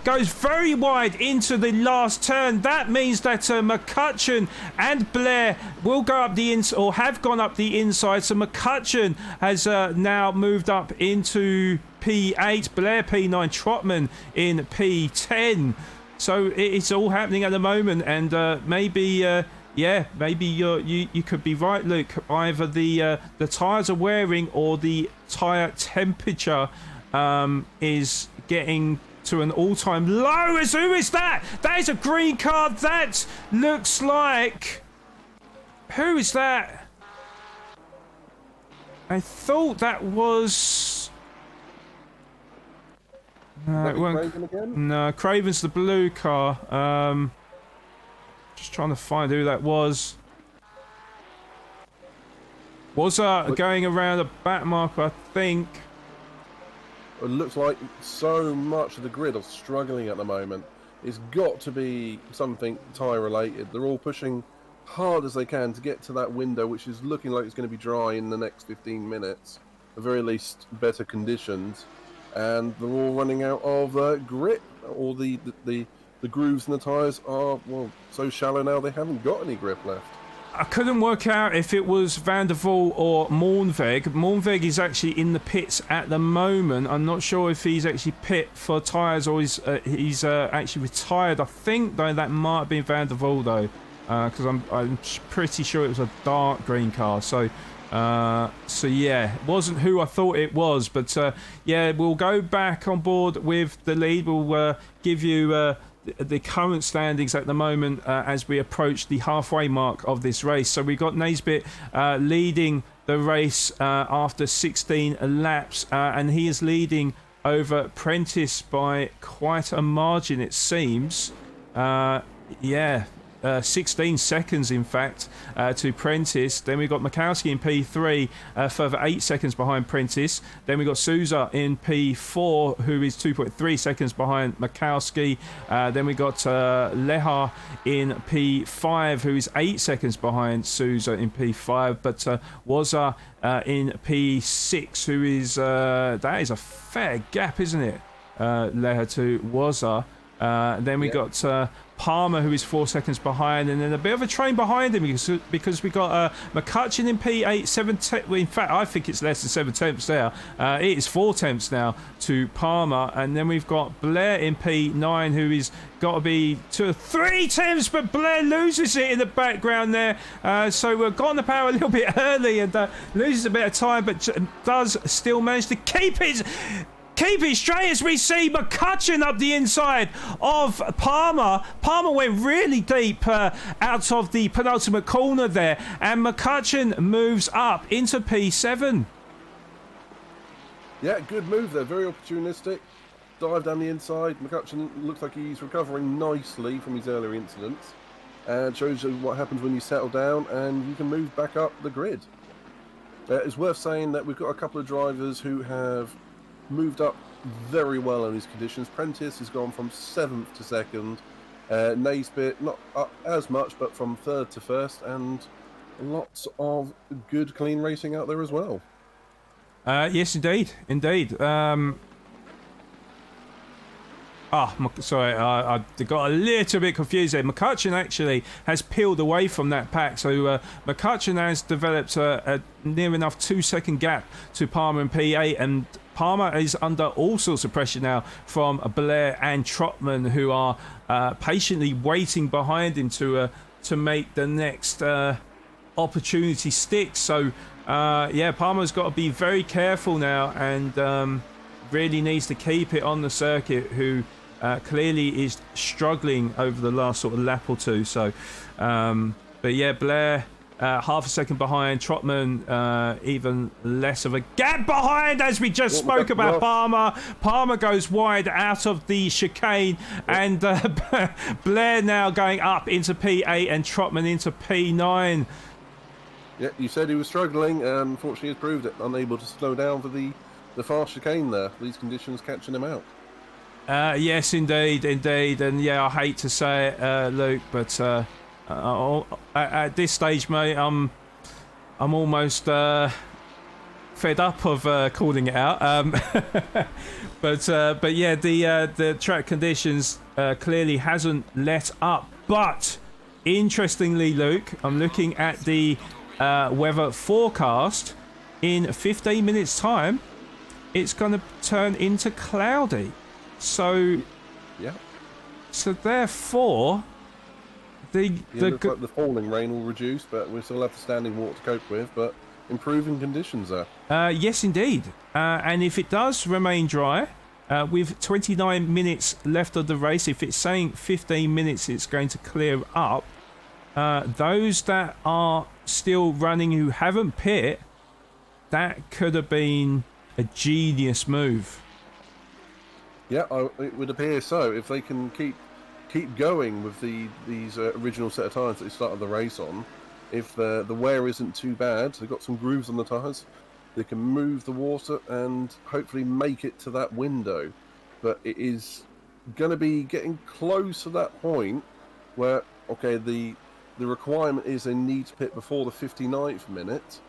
[SPEAKER 1] goes very wide into the last turn. That means that McCutcheon and Blair will go up the inside, or have gone up the inside. So McCutcheon has now moved up into P8. Blair P9. Trotman in P10. So it's all happening at the moment, and maybe. Yeah, maybe you could be right, Luke. Either the tyres are wearing or the tyre temperature is getting to an all-time low. Who is that? That is a green card. That looks like... Who is that? I thought that was...
[SPEAKER 2] Craven again?
[SPEAKER 1] No, Craven's the blue car. Just trying to find who that was. Was going around a back marker, I think.
[SPEAKER 2] It looks like so much of the grid are struggling at the moment. It's got to be something tyre related. They're all pushing hard as they can to get to that window, which is looking like it's going to be dry in the next 15 minutes. At the very least, better conditions. And they're all running out of grip. All the grooves in the tyres are, well, so shallow now they haven't got any grip left.
[SPEAKER 1] I couldn't work out if it was Van der Voort or Moornweg. Moornweg is actually in the pits at the moment. I'm not sure if he's actually pit for tyres or he's actually retired. I think, though, that might have been Van der Voort, though, because I'm pretty sure it was a dark green car. So yeah, it wasn't who I thought it was. But yeah, we'll go back on board with the lead. We'll give you... the current standings at the moment as we approach the halfway mark of this race. So we got Naisbitt leading the race after 16 laps, and he is leading over Prentice by quite a margin, it seems. Yeah, 16 seconds in fact to Prentice. Then we got Mikowski in P3, further 8 seconds behind Prentice. Then we got Souza in P4, who is 2.3 seconds behind Mikowski. Then we got Lehar in P5, who is 8 seconds behind Souza in P5. But Waza in P6, who is that is a fair gap, isn't it? Lehar to Waza. Then we got Palmer, who is 4 seconds behind, and then a bit of a train behind him because we got McCutcheon in P8, well, in fact, I think it's less than 7 tenths there. It is 4 tenths now to Palmer, and then we've got Blair in P9, who is got to be 2 or 3 tenths, but Blair loses it in the background there. So we've got on the power a little bit early and loses a bit of time, but does still manage to keep it straight as we see McCutcheon up the inside of Palmer. Palmer went really deep out of the penultimate corner there, and McCutcheon moves up into P7.
[SPEAKER 2] Yeah, good move there. Very opportunistic. Dive down the inside. McCutcheon looks like he's recovering nicely from his earlier incidents. And shows you what happens when you settle down and you can move back up the grid. It's worth saying that we've got a couple of drivers who have moved up very well in these conditions. Prentice has gone from 7th to 2nd. Naisbitt not up as much, but from 3rd to 1st, and lots of good clean racing out there as well.
[SPEAKER 1] Yes, indeed, indeed. Sorry, I got a little bit confused there. McCutcheon actually has peeled away from that pack, so McCutcheon has developed a near enough 2-second gap to Palmer and P8, and Palmer is under all sorts of pressure now from Blair and Trotman, who are patiently waiting behind him to make the next opportunity stick. So yeah, Palmer's got to be very careful now, and really needs to keep it on the circuit, who clearly is struggling over the last sort of lap or two. So but yeah, Blair half a second behind, Trotman even less of a gap behind, as we just spoke about. Palmer goes wide out of the chicane, and Blair now going up into P8 and Trotman into P9.
[SPEAKER 2] Yeah, you said he was struggling, and unfortunately he's proved it, unable to slow down for the fast chicane there. These conditions catching him out.
[SPEAKER 1] Yes, indeed, and yeah, I hate to say it, Luke, but at this stage, mate, I'm almost fed up of calling it out. But yeah, the track conditions clearly hasn't let up. But interestingly, Luke, I'm looking at the weather forecast. In 15 minutes' time, it's going to turn into cloudy. So
[SPEAKER 2] yeah.
[SPEAKER 1] So therefore,
[SPEAKER 2] looks like the falling rain will reduce, but we still have the standing water to cope with. But improving conditions there.
[SPEAKER 1] Yes, indeed. And if it does remain dry, with 29 minutes left of the race, if it's saying 15 minutes, it's going to clear up. Those that are still running who haven't pit, that could have been a genius move.
[SPEAKER 2] Yeah, it would appear so. If they can keep going with these original set of tyres that they started the race on, if the wear isn't too bad, they've got some grooves on the tyres, they can move the water and hopefully make it to that window. But it is going to be getting close to that point where, okay, the requirement is they need to pit before the 59th minute,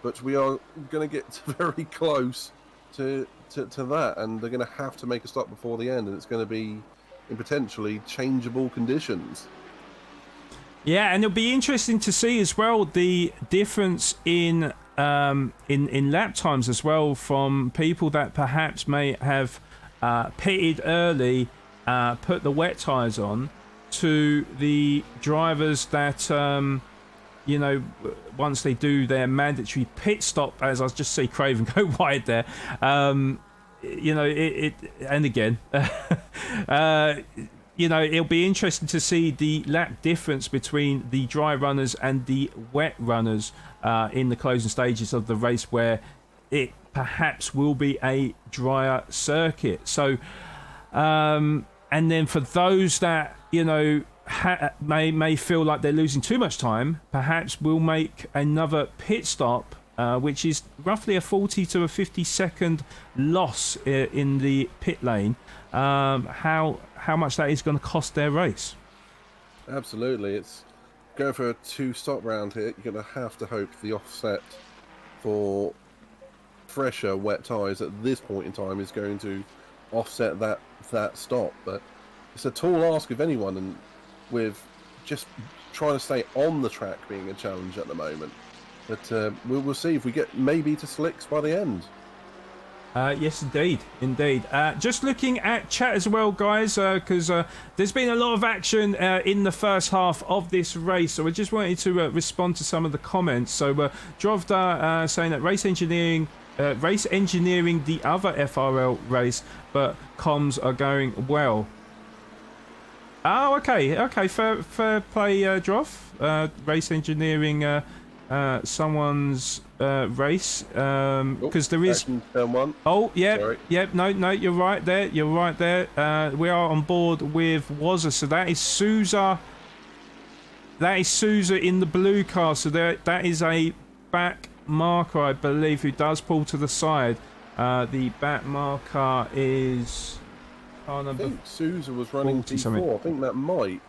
[SPEAKER 2] but we are going to get very close to that, and they're going to have to make a stop before the end, and it's going to be in potentially changeable conditions.
[SPEAKER 1] Yeah, and it'll be interesting to see as well the difference in lap times as well, from people that perhaps may have pitted early, put the wet tyres on, to the drivers that you know, once they do their mandatory pit stop, as I just see Craven go wide there, you know, and again, you know, it'll be interesting to see the lap difference between the dry runners and the wet runners in the closing stages of the race, where it perhaps will be a drier circuit. So, and then for those that, you know, may feel like they're losing too much time, perhaps we'll make another pit stop, which is roughly a 40 to a 50 second loss in the pit lane. How much that is going to cost their race.
[SPEAKER 2] Absolutely, it's going for a 2-stop round here. You're going to have to hope the offset for fresher wet tyres at this point in time is going to offset that stop. But it's a tall ask of anyone, and with just trying to stay on the track being a challenge at the moment. But we'll see if we get maybe to slicks by the end.
[SPEAKER 1] Yes, indeed. Just looking at chat as well, guys, because there's been a lot of action in the first half of this race, so I just wanted to respond to some of the comments. So Drovda saying that race engineering the other FRL race, but comms are going well. Oh, okay, fair play, Droff. Race engineering someone's race, because there is
[SPEAKER 2] one.
[SPEAKER 1] Oh, yeah.
[SPEAKER 2] Sorry.
[SPEAKER 1] Yep. No, you're right there. We are on board with Wazza, so that is Souza. That is Souza in the blue car. So that is a back marker, I believe, who does pull to the side. The back marker is
[SPEAKER 2] I think Souza was running P4. I think that might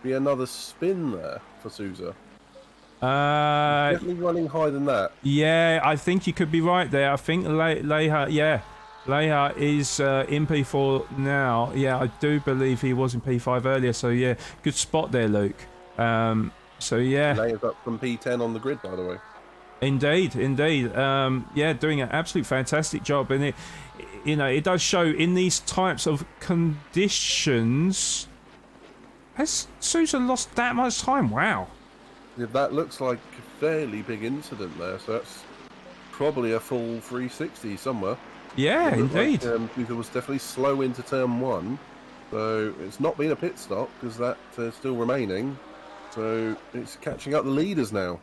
[SPEAKER 2] be another spin there for Souza. Definitely running higher than that.
[SPEAKER 1] Yeah, I think you could be right there. I think Leha, yeah, Leha is in P4 now. Yeah, I do believe he was in P5 earlier. So yeah, good spot there, Luke. So yeah,
[SPEAKER 2] Layers up from P10 on the grid, by the way.
[SPEAKER 1] indeed. Yeah, doing an absolute fantastic job, and it, it does show in these types of conditions. Has Susan lost that much time? Wow.
[SPEAKER 2] Yeah, that looks like a fairly big incident there, so that's probably a full 360 somewhere.
[SPEAKER 1] Yeah, indeed.
[SPEAKER 2] Like, Susan was definitely slow into turn 1, so it's not been a pit stop because that still remaining. So it's catching up the leaders now.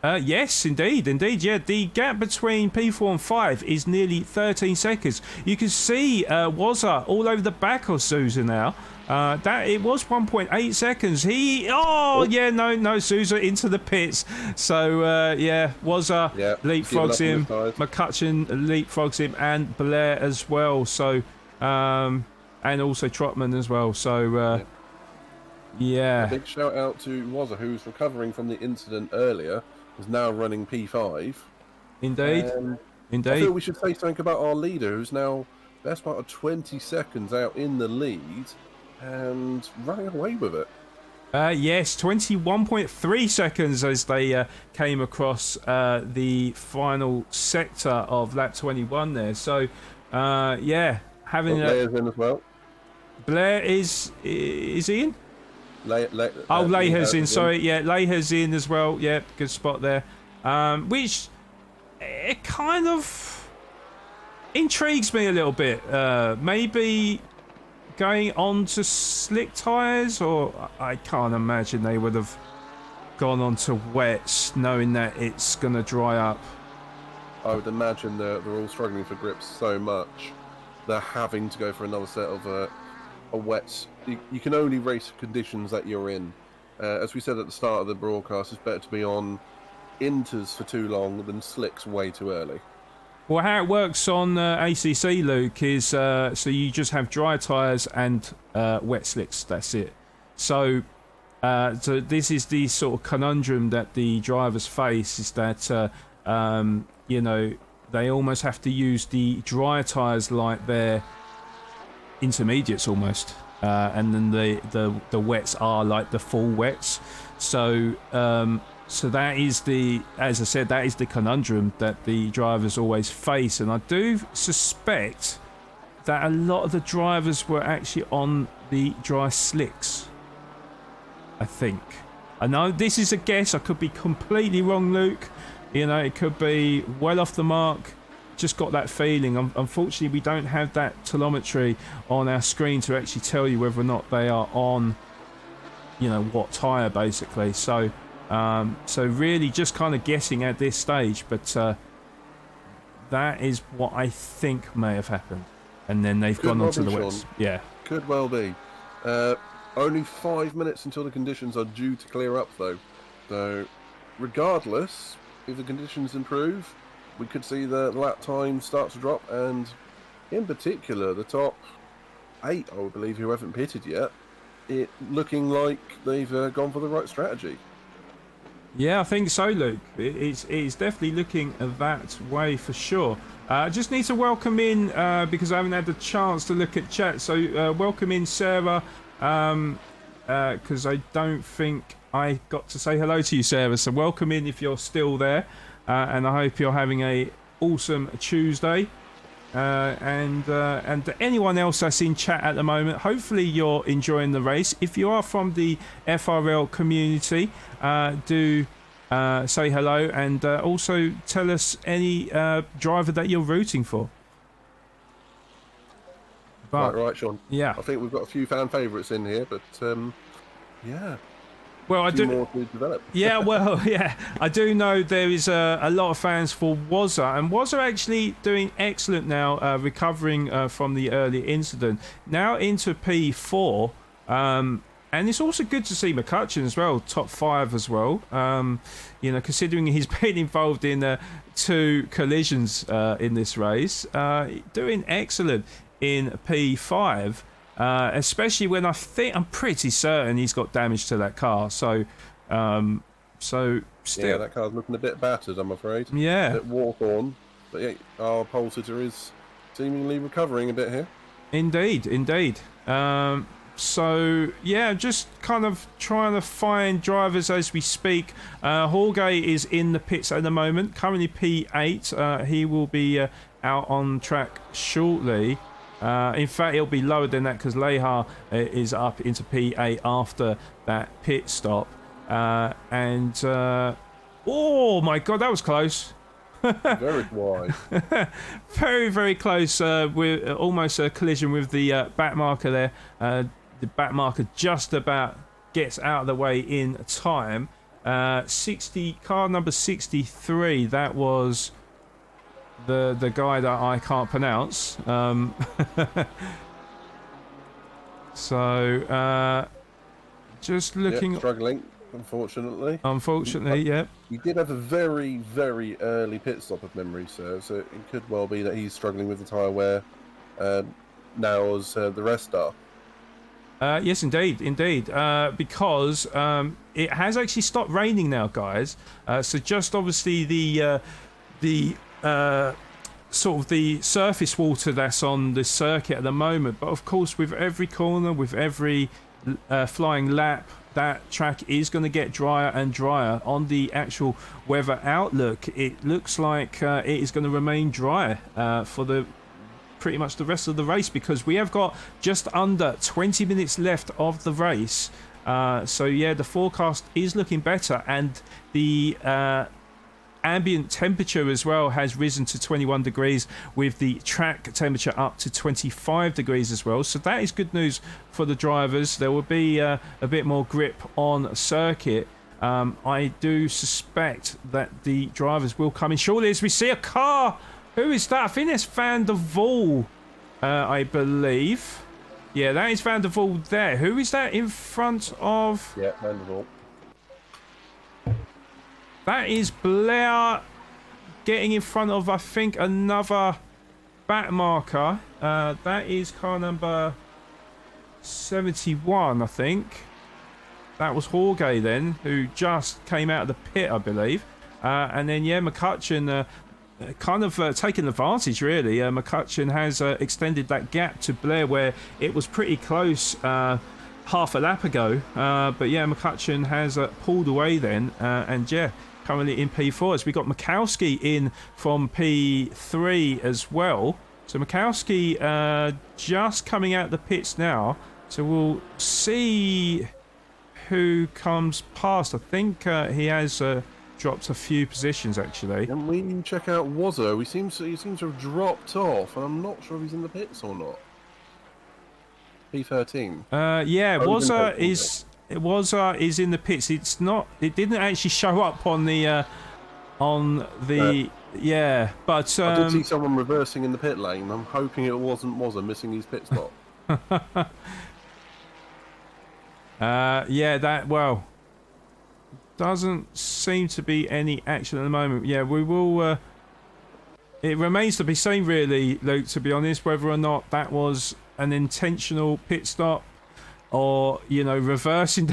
[SPEAKER 1] Yes, indeed. Yeah, the gap between P4 and 5 is nearly 13 seconds. You can see Wazza all over the back of Sousa now. That it was 1.8 seconds. Yeah, no, Sousa into the pits. So yeah, Wazza leapfrogs him. McCutcheon leapfrogs him, and Blair as well. So and also Trotman as well. So yeah.
[SPEAKER 2] A big shout out to Wazza, who's recovering from the incident earlier. Is now running P5.
[SPEAKER 1] Indeed. Indeed.
[SPEAKER 2] I feel we should say something about our leader, who's now best part of 20 seconds out in the lead and running away with it.
[SPEAKER 1] Yes, 21.3 seconds as they came across the final sector of lap 21 there. So, yeah, having
[SPEAKER 2] Blair's in as well.
[SPEAKER 1] Blair is he in?
[SPEAKER 2] Leha's
[SPEAKER 1] in. Sorry, yeah, Leha's in as well. Yeah, good spot there. Which it kind of intrigues me a little bit. Maybe going on to slick tyres, or I can't imagine they would have gone on to wets, knowing that it's going to dry up.
[SPEAKER 2] I would imagine they're all struggling for grips so much. They're having to go for another set of a wets. You can only race conditions that you're in. As we said at the start of the broadcast, it's better to be on inters for too long than slicks way too early.
[SPEAKER 1] Well, how it works on ACC, Luke, is so you just have dry tyres and wet slicks. That's it. So this is the sort of conundrum that the drivers face, is that they almost have to use the dry tyres like their intermediates almost, and then the wets are like the full wets. So that is as I said, that is the conundrum that the drivers always face, and I do suspect that a lot of the drivers were actually on the dry slicks. I think. I know this is a guess. I could be completely wrong, Luke. It could be well off the mark. Just got that feeling. Unfortunately, we don't have that telemetry on our screen to actually tell you whether or not they are on, what tyre, basically. So really just kind of guessing at this stage, but that is what I think may have happened. And then they've gone on to the wets. Yeah.
[SPEAKER 2] Could well be. Only 5 minutes until the conditions are due to clear up, though. So, regardless, if the conditions improve, we could see the lap time start to drop, and in particular, the top 8, I would believe, who haven't pitted yet, it looking like they've gone for the right strategy.
[SPEAKER 1] Yeah, I think so, Luke. It's definitely looking that way for sure. I just need to welcome in, because I haven't had the chance to look at chat, so welcome in Sarah, because I don't think I got to say hello to you, Sarah, so welcome in if you're still there. And I hope you're having a awesome Tuesday. And anyone else that's in chat at the moment, hopefully you're enjoying the race. If you are from the FRL community, do say hello, and also tell us any driver that you're rooting for. But,
[SPEAKER 2] right, Sean.
[SPEAKER 1] Yeah.
[SPEAKER 2] I think we've got a few fan favourites in here, but yeah.
[SPEAKER 1] Well, I do.
[SPEAKER 2] More to develop.
[SPEAKER 1] Yeah, well, yeah, I do know there is a lot of fans for Wazza, and Wazza actually doing excellent now, recovering from the early incident. Now into P4, and it's also good to see McCutcheon as well, top 5 as well. Considering he's been involved in 2 collisions in this race, doing excellent in P5. Especially when I'm pretty certain he's got damage to that car. So So
[SPEAKER 2] Yeah,
[SPEAKER 1] still,
[SPEAKER 2] that car's looking a bit battered, I'm afraid. A
[SPEAKER 1] yeah,
[SPEAKER 2] bit war-torn. But yeah, our pole sitter is seemingly recovering a bit here.
[SPEAKER 1] indeed, indeed. So yeah, just kind of trying to find drivers as we speak. Jorge is in the pits at the moment, currently P8. He will be out on track shortly. In fact, it'll be lower than that because Lehar is up into P8 after that pit stop. Oh my god, that was close.
[SPEAKER 2] Very wide.
[SPEAKER 1] Very, very close. With almost a collision with the back marker there. The back marker just about gets out of the way in time. 60 car number 63. That was the guy that I can't pronounce. Just looking.
[SPEAKER 2] Yep, struggling, unfortunately.
[SPEAKER 1] Unfortunately, yeah.
[SPEAKER 2] He did have a very, very early pit stop, if memory serves, so it could well be that he's struggling with the tyre wear now as the rest are.
[SPEAKER 1] Yes, indeed, because it has actually stopped raining now, guys. So just obviously the sort of the surface water that's on the circuit at the moment, but of course with every corner, with every flying lap, that track is going to get drier and drier. On the actual weather outlook, it looks like it is going to remain dry for the pretty much the rest of the race, because we have got just under 20 minutes left of the race. So yeah, the forecast is looking better, and the ambient temperature as well has risen to 21 degrees, with the track temperature up to 25 degrees as well. So that is good news for the drivers. There will be a bit more grip on circuit. I do suspect that the drivers will come in shortly as we see a car. Who is that? I think it's Van der Waal, I believe. Yeah, that is Van der Waal there. Who is that in front of?
[SPEAKER 2] Yeah, Van der Waal.
[SPEAKER 1] That is Blair getting in front of, I think, another back marker. That is car number 71, I think. That was Jorge then, who just came out of the pit, I believe. And then, yeah, McCutcheon kind of taking advantage, really. McCutcheon has extended that gap to Blair, where it was pretty close half a lap ago. But yeah, McCutcheon has pulled away then, and yeah, currently in P4. As we got Mikowski in from P3 as well. So Mikowski just coming out the pits now. So we'll see who comes past. I think he has dropped a few positions actually.
[SPEAKER 2] And we can check out Wazzo. He seems to have dropped off, and I'm not sure if he's in the pits or not. P13.
[SPEAKER 1] Yeah, Wazza is in the pits. It's not. It didn't actually show up on the yeah, but
[SPEAKER 2] I did see someone reversing in the pit lane. I'm hoping it wasn't Wazza missing his pit stop.
[SPEAKER 1] Yeah, that well. Doesn't seem to be any action at the moment. Yeah, we will. It remains to be seen, really, Luke, to be honest, whether or not that was an intentional pit stop, or reversing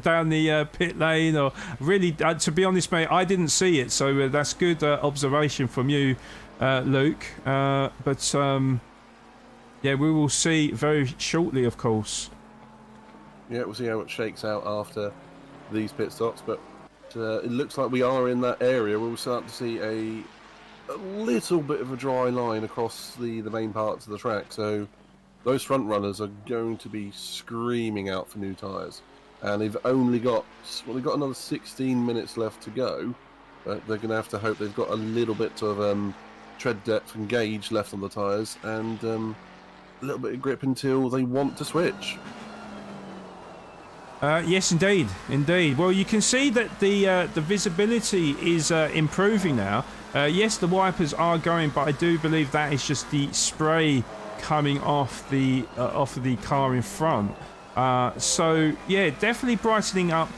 [SPEAKER 1] down the pit lane, or really. To be honest, mate, I didn't see it, so that's good observation from you, Luke. But yeah, we will see very shortly, of course.
[SPEAKER 2] Yeah, we'll see how it shakes out after these pit stops, but it looks like we are in that area where we'll start to see a little bit of a dry line across the main parts of the track. So those front runners are going to be screaming out for new tyres, and they've only got they've got another 16 minutes left to go, but they're going to have to hope they've got a little bit of tread depth and gauge left on the tyres, and a little bit of grip until they want to switch.
[SPEAKER 1] Yes, indeed. Well, you can see that the visibility is improving now. Yes, the wipers are going, but I do believe that is just the spray coming off the car in front. So yeah, definitely brightening up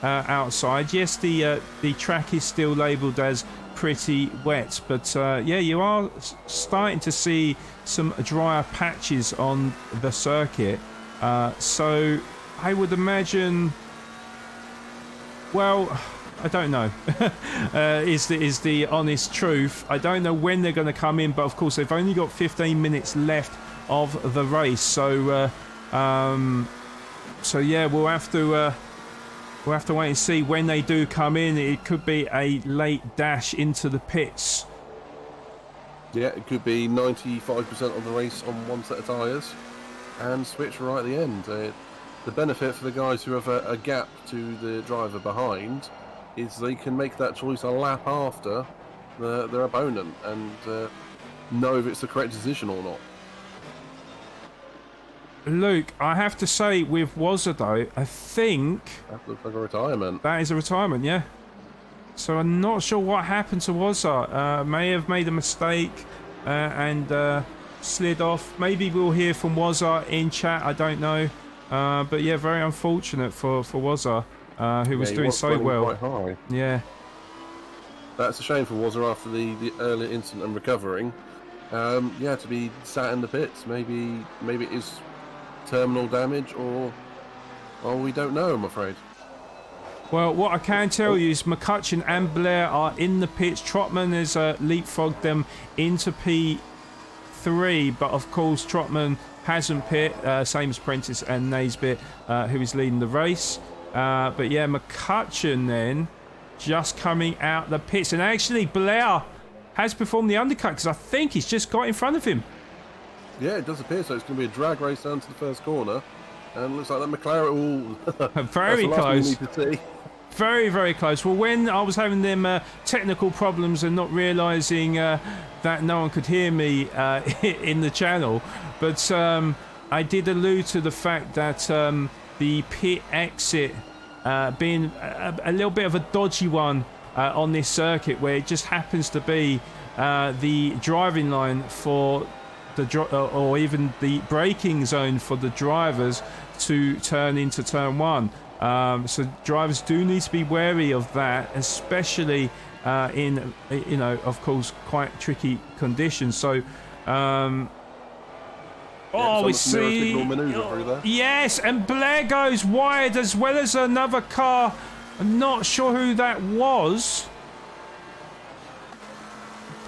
[SPEAKER 1] outside. Yes, the track is still labelled as pretty wet, but yeah, you are starting to see some drier patches on the circuit. So I would imagine, well, I don't know. Is the honest truth. I don't know when they're going to come in, but of course they've only got 15 minutes left of the race. So yeah, we'll have to wait and see when they do come in. It could be a late dash into the pits.
[SPEAKER 2] Yeah, it could be 95% of the race on one set of tyres and switch right at the end. The benefit for the guys who have a gap to the driver behind is they can make that choice a lap after their opponent and know if it's the correct decision or not.
[SPEAKER 1] Luke, I have to say with Wazza though, I think
[SPEAKER 2] That looks like a retirement.
[SPEAKER 1] that is a retirement, yeah. So I'm not sure what happened to Wazza. May have made a mistake and slid off. Maybe we'll hear from Wazza in chat, I don't know. But yeah, very unfortunate for Wazza, who was doing so well.
[SPEAKER 2] Quite high.
[SPEAKER 1] Yeah.
[SPEAKER 2] That's a shame for Wazza after the early incident and recovering. Yeah, to be sat in the pits. Maybe it is terminal damage or we don't know, I'm afraid.
[SPEAKER 1] Well, what I can tell you is McCutcheon and Blair are in the pits. Trotman has leapfrogged them into P3, but of course Trotman hasn't pit, same as Prentice and Naisbitt, who is leading the race. But yeah, McCutcheon then just coming out the pits, and actually Blair has performed the undercut because I think he's just got in front of him.
[SPEAKER 2] Yeah, it does appear so. It's going to be a drag race down to the first corner, and it looks like that McLaren.
[SPEAKER 1] Very close.
[SPEAKER 2] That's the last we need to see.
[SPEAKER 1] Very, very close. Well, when I was having them technical problems and not realising that no one could hear me in the channel, but I did allude to the fact that the pit exit being a little bit of a dodgy one on this circuit, where it just happens to be the driving line for or even the braking zone for the drivers to turn into turn one. So drivers do need to be wary of that, especially in, of course, quite tricky conditions. So, we see, yes, and Blair goes wide as well as another car. I'm not sure who that was,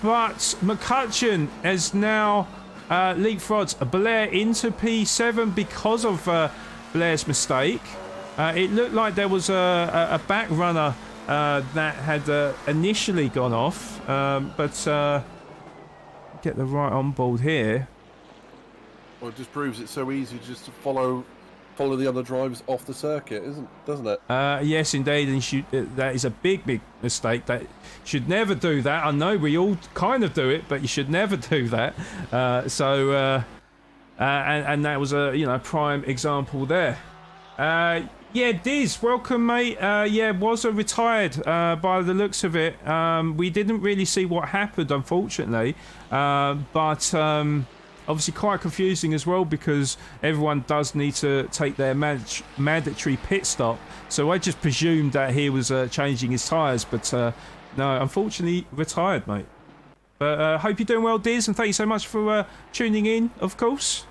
[SPEAKER 1] but McCutcheon has now leapfrogged Blair into P7 because of Blair's mistake. It looked like there was a back runner that had initially gone off, but get the right on board here.
[SPEAKER 2] Well, it just proves it's so easy just to follow the other drivers off the circuit, doesn't it?
[SPEAKER 1] Yes, indeed, and that is a big mistake. That should never do that. I know we all kind of do it, but you should never do that. And that was a prime example there. Yeah, Diz, welcome, mate. Yeah, was retired by the looks of it. We didn't really see what happened, unfortunately, but obviously quite confusing as well, because everyone does need to take their mandatory pit stop. So I just presumed that he was changing his tyres, but no, unfortunately retired, mate. But hope you're doing well, Diz, and thank you so much for tuning in, of course.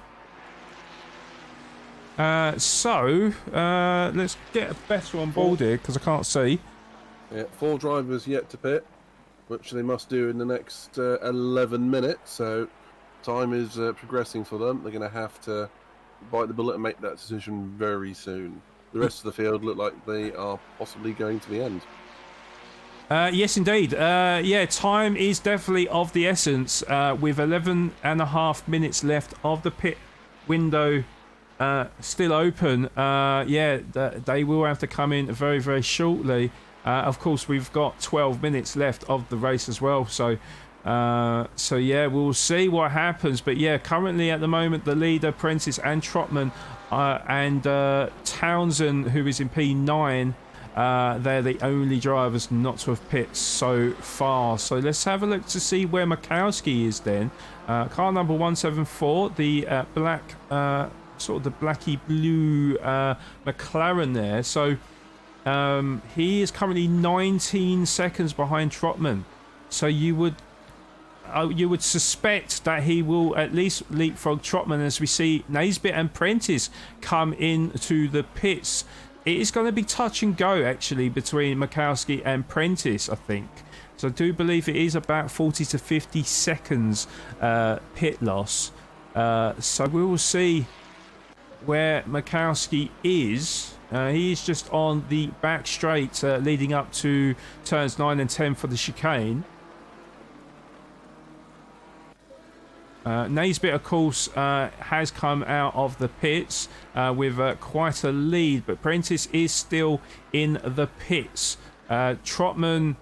[SPEAKER 1] So let's get a better on board here, because I can't see.
[SPEAKER 2] Yeah, 4 drivers yet to pit, which they must do in the next 11 minutes. So time is progressing for them. They're going to have to bite the bullet and make that decision very soon. The rest of the field look like they are possibly going to the end.
[SPEAKER 1] Yes, indeed. Yeah, time is definitely of the essence. With 11.5 minutes left of the pit window still open, yeah, they will have to come in very, very shortly. Of course, we've got 12 minutes left of the race as well, so yeah, we'll see what happens. But yeah, currently at the moment, the leader, Prentice and Trotman, and Townsend, who is in P9, they're the only drivers not to have pit so far. So let's have a look to see where Makowski is then. Car number 174, the black, sort of the blacky blue McLaren there. So he is currently 19 seconds behind Trotman. So you would suspect that he will at least leapfrog Trotman as we see Naisbitt and Prentice come into the pits it is going to be touch and go actually between Mikowski and Prentice, I think. So I do believe it is about 40 to 50 seconds pit loss. So we will see where Mikowski is. He is just on the back straight leading up to turns 9 and 10 for the chicane. Naisbitt, of course, has come out of the pits with quite a lead, but Prentice is still in the pits. Trotman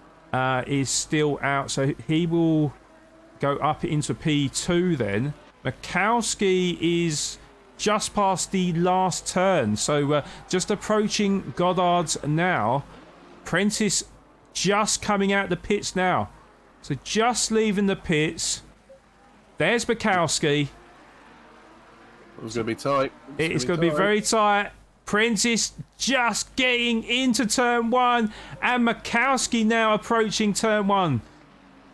[SPEAKER 1] is still out, so he will go up into P2 then. Mikowski is just past the last turn, so just approaching Goddard's now. Prentice just coming out the pits now, so just leaving the pits. There's Mikowski.
[SPEAKER 2] It's going to be tight.
[SPEAKER 1] It's going to be very tight. Prentice just getting into turn 1, and Mikowski now approaching turn 1.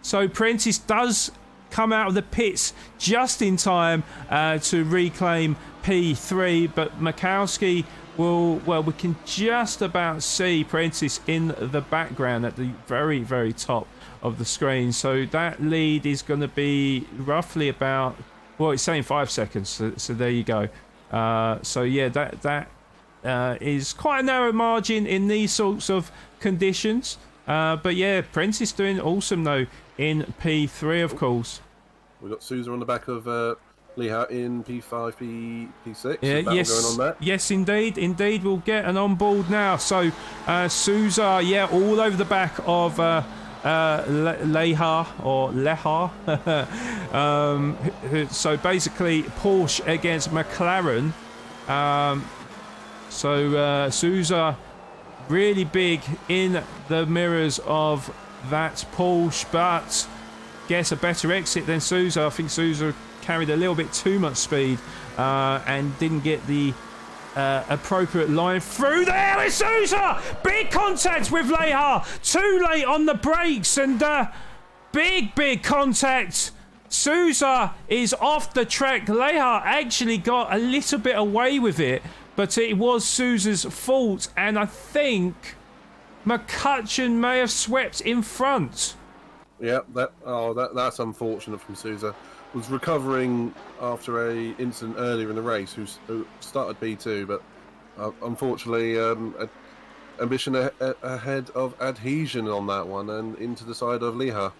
[SPEAKER 1] So Prentice does come out of the pits just in time to reclaim P3, but Mikowski will, well, we can just about see Prentice in the background at the very, very top of the screen. So that lead is going to be roughly about, well, it's saying 5 seconds, so there you go. So yeah, that is quite a narrow margin in these sorts of conditions. But yeah, Prentice doing awesome though in P3, of course.
[SPEAKER 2] We've got Sousa on the back of Leha in P5, P6.
[SPEAKER 1] Yeah, yes, going on there. Yes, indeed. We'll get an on board now. So Sousa, yeah, all over the back of Leha or Leha. So basically Porsche against McLaren. So Sousa really big in the mirrors of that Porsche, but gets a better exit than Sousa. I think Sousa carried a little bit too much speed and didn't get the appropriate line through. There is Sousa! Big contact with Leha. Too late on the brakes, and big contact. Sousa is off the track. Leha actually got a little bit away with it, but it was Sousa's fault, and I think McCutcheon may have swept in front.
[SPEAKER 2] Yeah, that's unfortunate from Sousa. Was recovering after a incident earlier in the race, who started P2, but unfortunately ambition ahead of adhesion on that one and into the side of Leha.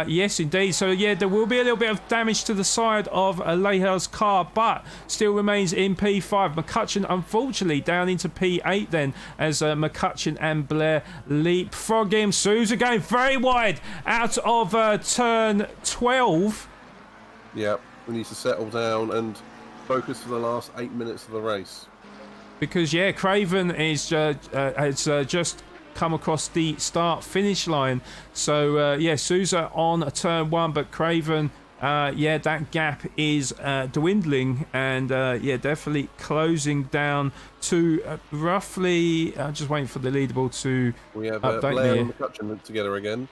[SPEAKER 1] Yes, indeed. So, yeah, there will be a little bit of damage to the side of Leha's car, but still remains in P5. McCutcheon, unfortunately, down into P8 then, as McCutcheon and Blair leapfrog him. Sousa going very wide out of turn 12.
[SPEAKER 2] Yeah, we need to settle down and focus for the last 8 minutes of the race.
[SPEAKER 1] Because, yeah, Craven is has just come across the start-finish line. So, yeah, Sousa on turn 1, but Craven, yeah, that gap is dwindling and, yeah, definitely closing down to roughly... just waiting for the leaderboard to
[SPEAKER 2] we have
[SPEAKER 1] update
[SPEAKER 2] Blair
[SPEAKER 1] me.
[SPEAKER 2] and McCutcheon together again.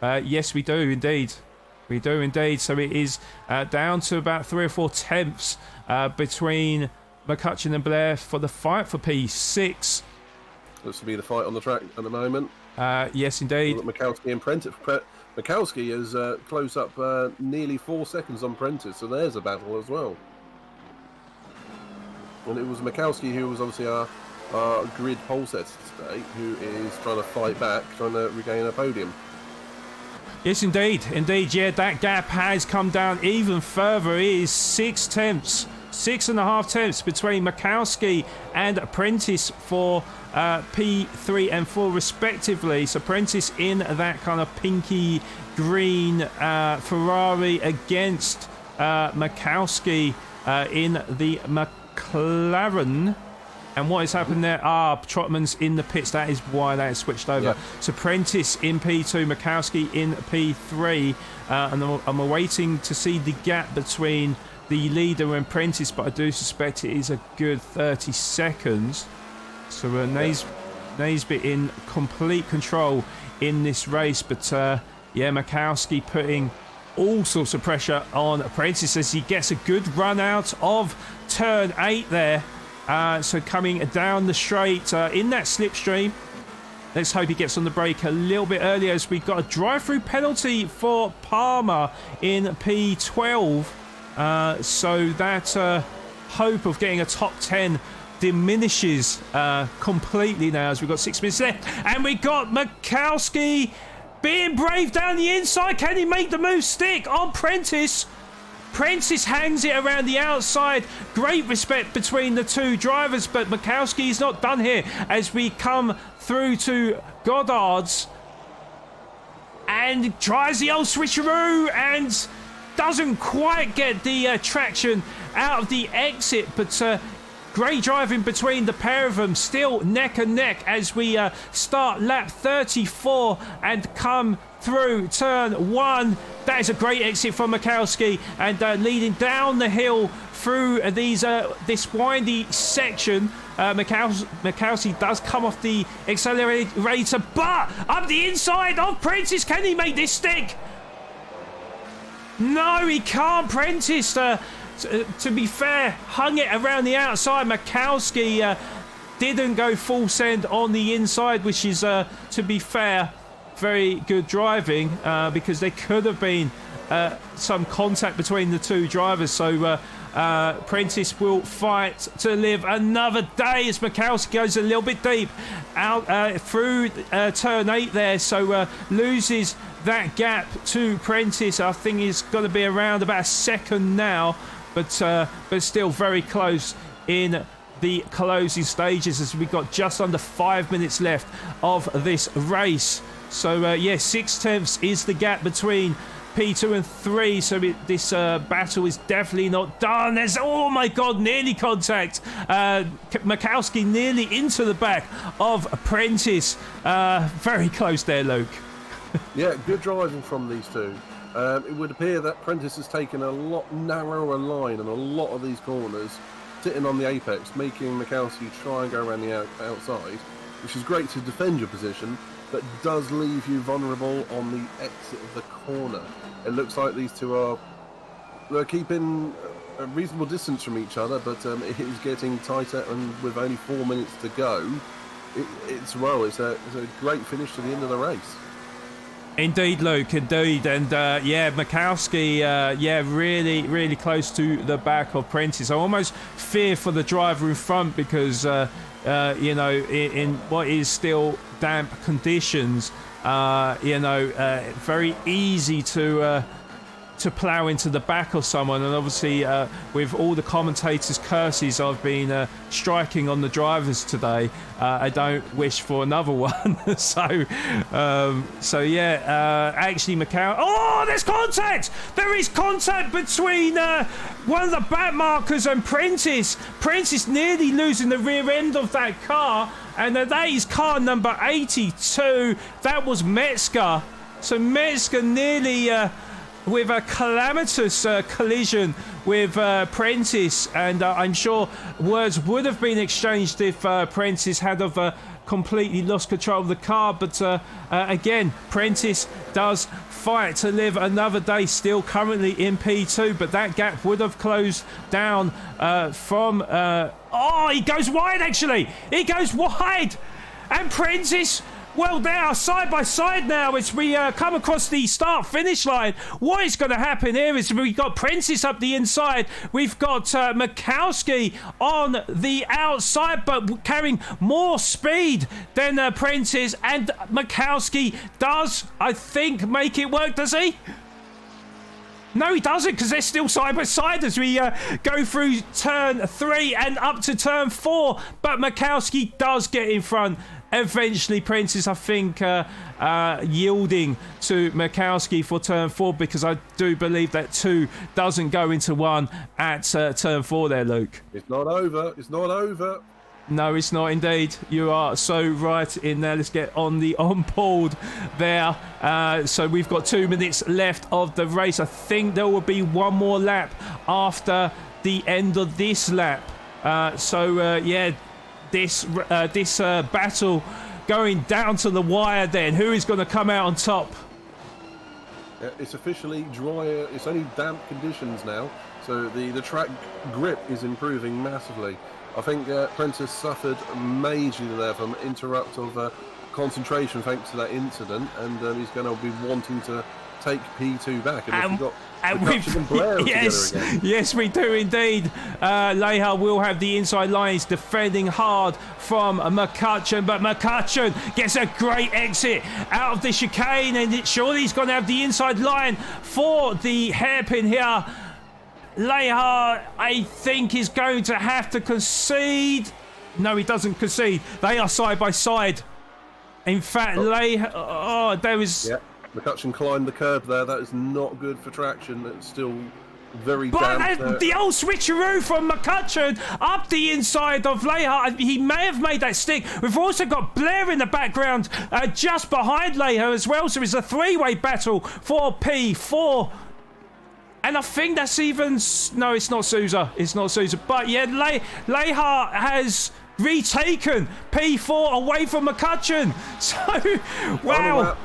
[SPEAKER 1] Yes, we do, indeed. We do, indeed. So it is down to about 3 or 4 tenths between McCutcheon and Blair for the fight for P6.
[SPEAKER 2] Looks to be the fight on the track at the moment.
[SPEAKER 1] Yes, indeed.
[SPEAKER 2] Mikowski and Prentice. Mikowski is close up nearly 4 seconds on Prentice, so there's a battle as well. And it was Mikowski who was obviously our grid pole setter today, who is trying to fight back, trying to regain a podium.
[SPEAKER 1] Yes, indeed. Indeed, yeah, that gap has come down even further. It is 6 tenths, 6.5 tenths between Mikowski and Prentice for P3 and 4 respectively. So Prentice in that kind of pinky green Ferrari against Mikowski in the McLaren. And what has happened there? Trotman's in the pits. That is why that is switched over. Yeah. So Prentice in P2, Mikowski in P3. And I'm awaiting to see the gap between the leader and Prentice, but I do suspect it is a good 30 seconds. So Naisbitt in complete control in this race. But yeah, Mikowski putting all sorts of pressure on Prentice as he gets a good run out of turn 8 there. So coming down the straight in that slipstream. Let's hope he gets on the brake a little bit earlier, as we've got a drive-through penalty for Palmer in P12. So that hope of getting a top 10 diminishes completely now, as we've got 6 minutes left. And we got Mikowski being brave down the inside. Can he make the move stick on Prentice? Prentice hangs it around the outside. Great respect between the two drivers, but Mikowski is not done here as we come through to Goddard's and tries the old switcheroo and doesn't quite get the traction out of the exit, but great driving between the pair of them, still neck and neck as we start lap 34 and come through turn 1. That is a great exit from Mikowski, and leading down the hill through this windy section. Mikowski does come off the accelerator, but up the inside of Prentice. Can he make this stick? No, he can't. Prentice, to be fair, hung it around the outside. Mikowski didn't go full send on the inside, which is, to be fair, very good driving, because there could have been some contact between the two drivers. So Prentice will fight to live another day as Mikowski goes a little bit deep out through turn 8 there. So loses that gap to Prentice. I think he's going to be around about a second now, but still very close in the closing stages, as we've got just under 5 minutes left of this race. So 6/10 is the gap between P2 and 3, so this battle is definitely not done. There's, oh my god, nearly contact. Mikowski nearly into the back of Prentice. Very close there, Luke.
[SPEAKER 2] Yeah, good driving from these two. It would appear that Prentice has taken a lot narrower line in a lot of these corners, sitting on the apex, making Mikowski try and go around the outside, which is great to defend your position, but does leave you vulnerable on the exit of the corner. It looks like these two they're keeping a reasonable distance from each other, but it is getting tighter, and with only 4 minutes to go, it's a great finish to the end of the race.
[SPEAKER 1] Indeed, Luke, indeed. And Mikowski, really, really close to the back of Prentice. I almost fear for the driver in front because, in what is still damp conditions, very easy to plough into the back of someone. And obviously, with all the commentators' curses I've been striking on the drivers today, I don't wish for another one. Actually, Macau. Oh, there's contact! There is contact between one of the back markers and Prentice. Prentice nearly losing the rear end of that car, and that is car number 82. That was Metzger. So Metzger nearly with a calamitous collision with Prentice, and I'm sure words would have been exchanged if Prentice had completely lost control of the car. But again, Prentice does fight to live another day, still currently in P2, but that gap would have closed down from... he goes wide, actually! He goes wide! And Prentice... Well, they are side by side now as we come across the start-finish line. What is going to happen here is we've got Prentice up the inside. We've got Mikowski on the outside, but carrying more speed than Prentice. And Mikowski does, I think, make it work, does he? No, he doesn't, because they're still side by side as we go through turn 3 and up to turn 4. But Mikowski does get in front. Eventually, Prentice, I think, yielding to Mikowski for turn 4, because I do believe that 2 doesn't go into 1 at turn 4 there, Luke.
[SPEAKER 2] It's not over. It's not over.
[SPEAKER 1] No, it's not indeed. You are so right in there. Let's get on the on-board there. So we've got 2 minutes left of the race. I think there will be one more lap after the end of this lap. This battle going down to the wire then. Who is going to come out on top?
[SPEAKER 2] It's officially drier. It's only damp conditions now, so the track grip is improving massively. I think Prentice suffered majorly there from interrupt of concentration thanks to that incident, and he's going to be wanting to take P2 back. And we've got McCutcheon and Blair together again.
[SPEAKER 1] Yes, we do indeed. Leha will have the inside lines, defending hard from McCutcheon, but McCutcheon gets a great exit out of the chicane, and surely he's going to have the inside line for the hairpin here. Leha, I think, is going to have to concede. No, he doesn't concede. They are side by side. In fact, Leha, there is...
[SPEAKER 2] Yeah. McCutcheon climbed the curb there. That is not good for traction. It's still very damp.
[SPEAKER 1] But the old switcheroo from McCutcheon up the inside of Leha. He may have made that stick. We've also got Blair in the background just behind Leha as well. So it's a three-way battle for P4. And I think that's even... No, it's not Sousa. It's not Sousa. But yeah, Leha has retaken P4 away from McCutcheon. So, wow.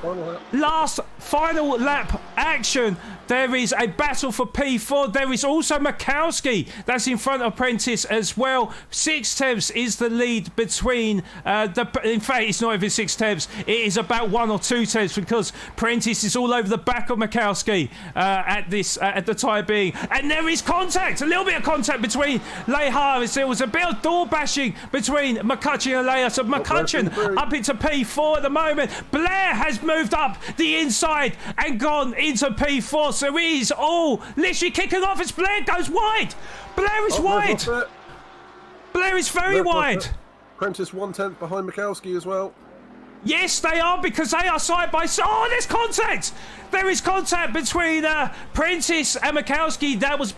[SPEAKER 1] Final lap action. There is a battle for P4. There is also Mikowski that's in front of Prentice as well. 6 tenths is the lead between in fact, it's not even 6 tenths. It is about 1 or 2 tenths because Prentice is all over the back of Mikowski at the time being. And there is contact, a little bit of contact between Leha. There was a bit of door bashing between McCutcheon and Leha. So McCutcheon up into P4 at the moment. Blair has moved up the inside and gone into P4. So he's all literally kicking off as Blair goes wide. Blair is wide. Blair is very wide.
[SPEAKER 2] Prentice 1 tenth behind Mikowski as well.
[SPEAKER 1] Yes, they are, because they are side by side. Oh, there's contact. There is contact between Prentice and Mikowski. That was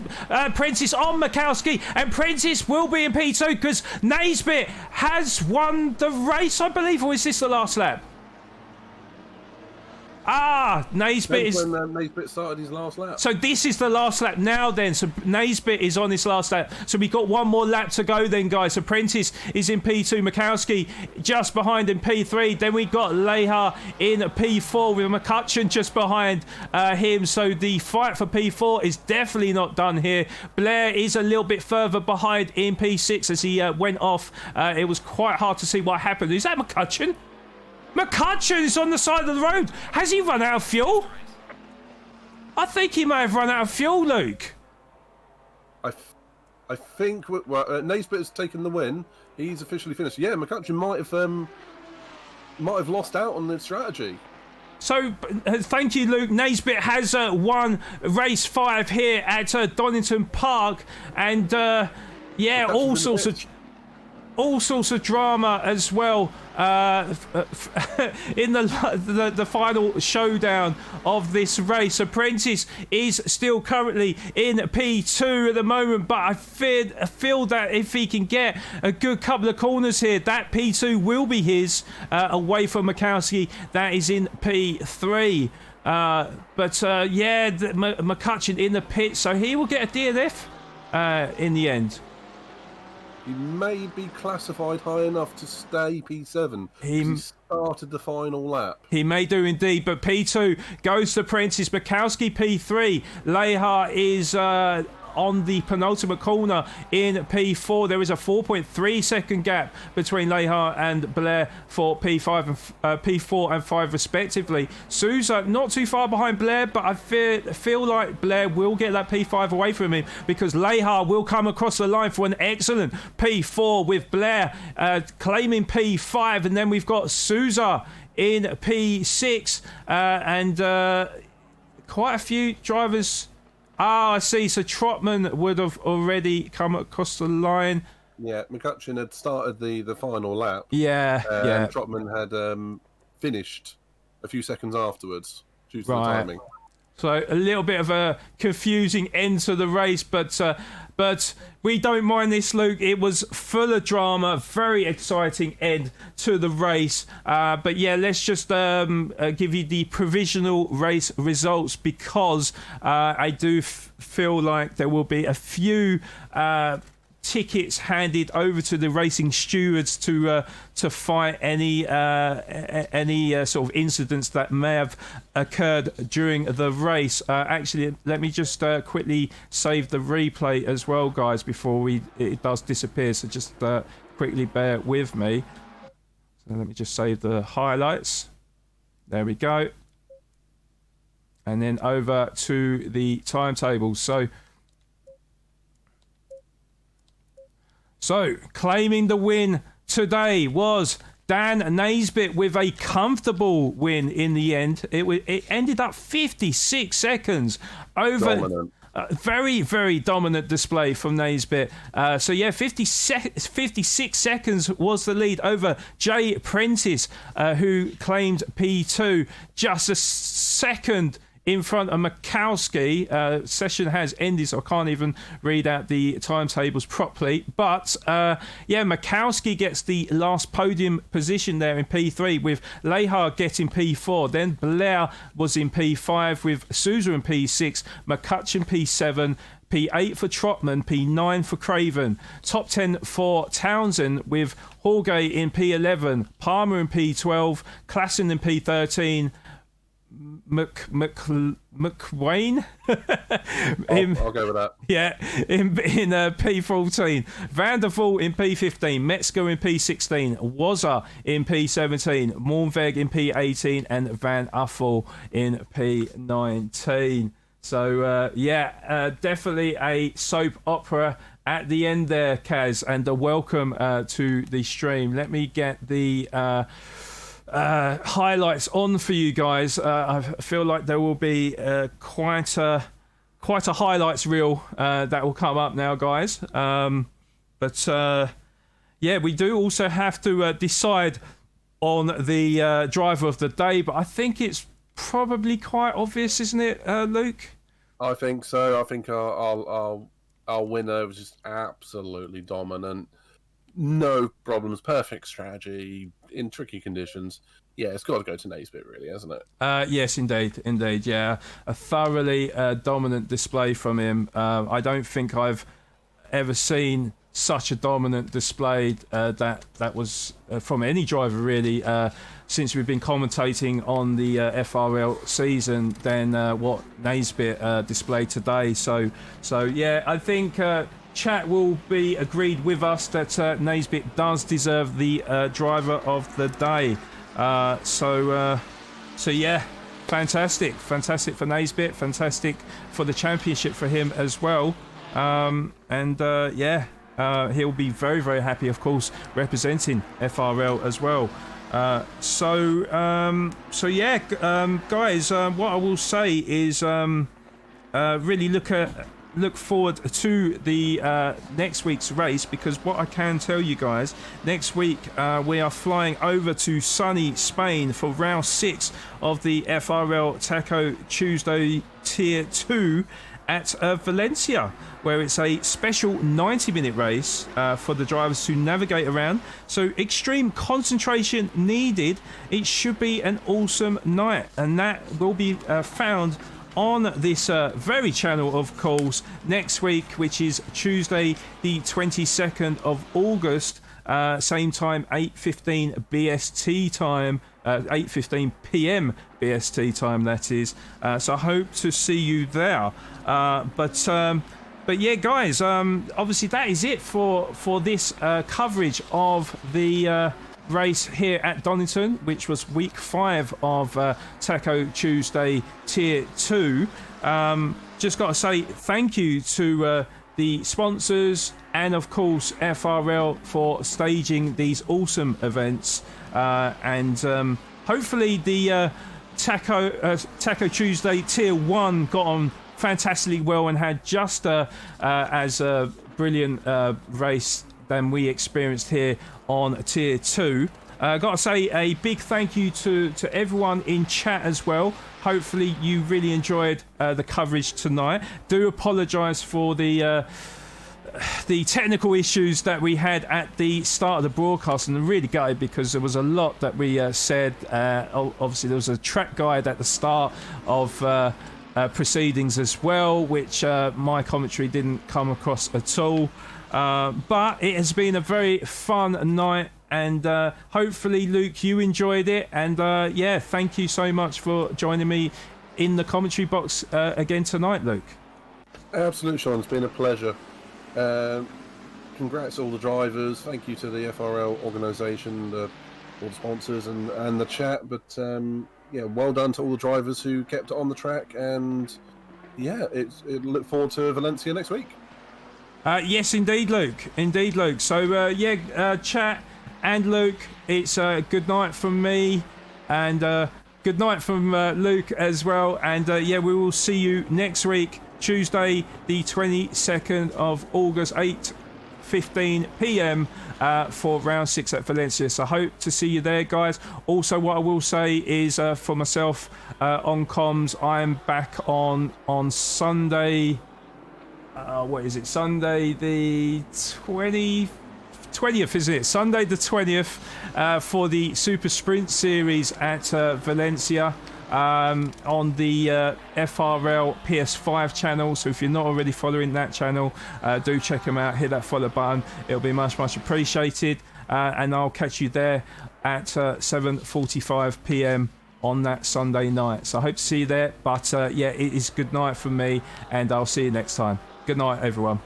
[SPEAKER 1] Prentice on Mikowski, and Prentice will be in P2 because Naisbitt has won the race, I believe, or is this the last lap? Naisbitt is...
[SPEAKER 2] when Naisbitt started his last lap.
[SPEAKER 1] So this is the last lap now then. So Naisbitt is on his last lap. So we've got one more lap to go then, guys. So Prentice is in P2. Mikowski just behind in P3. Then we got Leha in P4 with McCutcheon just behind him. So the fight for P4 is definitely not done here. Blair is a little bit further behind in P6 as he went off. It was quite hard to see what happened. Is that McCutcheon? McCutcheon is on the side of the road. Has he run out of fuel? I think he may have run out of fuel, Luke.
[SPEAKER 2] I think Naisbitt has taken the win. He's officially finished. Yeah, McCutcheon might have lost out on the strategy.
[SPEAKER 1] So, thank you, Luke. Naisbitt has won race 5 here at Donington Park, and yeah, all sorts of drama as well in the final showdown of this race. Apprentice is still currently in P2 at the moment, but I feel that if he can get a good couple of corners here, that P2 will be his away from Mikowski. That is in P3. But yeah, McCutcheon in the pit, so he will get a DNF in the end.
[SPEAKER 2] He may be classified high enough to stay P7. He started the final lap.
[SPEAKER 1] He may do indeed, but P2 goes to Prentice. Mikowski P3. Leha is on the penultimate corner in P4. There is a 4.3 second gap between Leha and Blair for P5 and P4 and 5 respectively. Sousa not too far behind Blair, but I feel like Blair will get that P5 away from him because Leha will come across the line for an excellent P4 with Blair claiming P5, and then we've got Sousa in P6 and quite a few drivers. I see. So Trotman would have already come across the line.
[SPEAKER 2] Yeah, McCutcheon had started the final lap.
[SPEAKER 1] Yeah, yeah.
[SPEAKER 2] Trotman had finished a few seconds afterwards due to the timing.
[SPEAKER 1] So a little bit of a confusing end to the race, but we don't mind this, Luke. It was full of drama, very exciting end to the race. But yeah, let's just give you the provisional race results because I do feel like there will be a few tickets handed over to the racing stewards to fight any sort of incidents that may have occurred during the race. Actually, let me just quickly save the replay as well, guys, before it does disappear. So just quickly bear with me. So let me just save the highlights. There we go. And then over to the timetables. So, claiming the win today was Dan Naisbitt with a comfortable win in the end. It ended up 56 seconds over. Dominant. Very, very dominant display from Naisbitt. 56 seconds was the lead over Jay Prentice, who claimed P2. Just a second in front of Mikowski. Session has ended, so I can't even read out the timetables properly. But Mikowski gets the last podium position there in P3, with Lehar getting P4. Then Blair was in P5 with Sousa in P6, McCutcheon P7, P8 for Trotman, P9 for Craven. Top 10 for Townsend with Jorge in P11, Palmer in P12, Klassen in P13, McWayne.
[SPEAKER 2] I'll go with that.
[SPEAKER 1] Yeah, in P14. Van der Voort in P15. Metzger in P16. Wazza in P17. Mornveg in P18. And Van Uffel in P19. So, definitely a soap opera at the end there, Kaz. And a welcome to the stream. Let me get the highlights on for you guys. I feel like there will be quite a highlights reel that will come up now, guys. We do also have to decide on the driver of the day, but I think it's probably quite obvious, isn't it, Luke?
[SPEAKER 2] I think so. I think our winner was just absolutely dominant. No problems, perfect strategy in tricky conditions. Yeah, it's got to go to Naisbitt, really, hasn't it?
[SPEAKER 1] Yes, indeed. Yeah, a thoroughly dominant display from him. I don't think I've ever seen such a dominant display that was from any driver, really, since we've been commentating on the FRL season than what Naisbitt displayed today. So yeah, I think chat will be agreed with us that Naisbitt does deserve the driver of the day. So yeah, fantastic for Naisbitt, fantastic for the championship for him as well. He'll be very, very happy, of course, representing FRL as well. Guys, what I will say is really look forward to the next week's race, because what I can tell you guys, next week we are flying over to sunny Spain for round 6 of the FRL Taco Tuesday Tier 2 at Valencia, where it's a special 90-minute race for the drivers to navigate around. So extreme concentration needed. It should be an awesome night, and that will be found on this very channel, of course, next week, which is Tuesday the 22nd of August, same time, 8:15 BST time, 8:15 PM BST time, that is. So I hope to see you there. But yeah, guys, obviously that is it for this coverage of the race here at Donington, which was week 5 of Taco Tuesday Tier 2. Just got to say thank you to the sponsors and of course FRL for staging these awesome events, and hopefully the Taco Tuesday Tier 1 got on fantastically well and had just as a brilliant race than we experienced here on Tier 2. Got to say a big thank you to everyone in chat as well. Hopefully you really enjoyed the coverage tonight. Do apologise for the technical issues that we had at the start of the broadcast, and I'm really gutted because there was a lot that we said. Obviously there was a track guide at the start of proceedings as well, which my commentary didn't come across at all. But it has been a very fun night, and hopefully, Luke, you enjoyed it. And yeah, thank you so much for joining me in the commentary box again tonight, Luke.
[SPEAKER 2] Absolutely, Sean. It's been a pleasure. Congrats all the drivers. Thank you to the FRL organisation, all the sponsors, and the chat. But yeah, well done to all the drivers who kept it on the track. And yeah, look forward to Valencia next week.
[SPEAKER 1] Yes, indeed, Luke. Indeed, Luke. So yeah, chat and Luke. It's good night from me, and good night from Luke as well. And yeah, we will see you next week, Tuesday, the 22nd of August, 8:15 p.m. For round 6 at Valencia. So hope to see you there, guys. Also, what I will say is for myself on comms, I'm back on Sunday. What is it? Sunday the 20th, isn't it? Sunday the 20th for the Super Sprint Series at Valencia. On the FRL PS5 channel. So if you're not already following that channel, do check them out. Hit that follow button. It'll be much appreciated. And I'll catch you there at 7:45 p.m. on that Sunday night. So I hope to see you there. But yeah, it is good night from me, and I'll see you next time. Good night, everyone.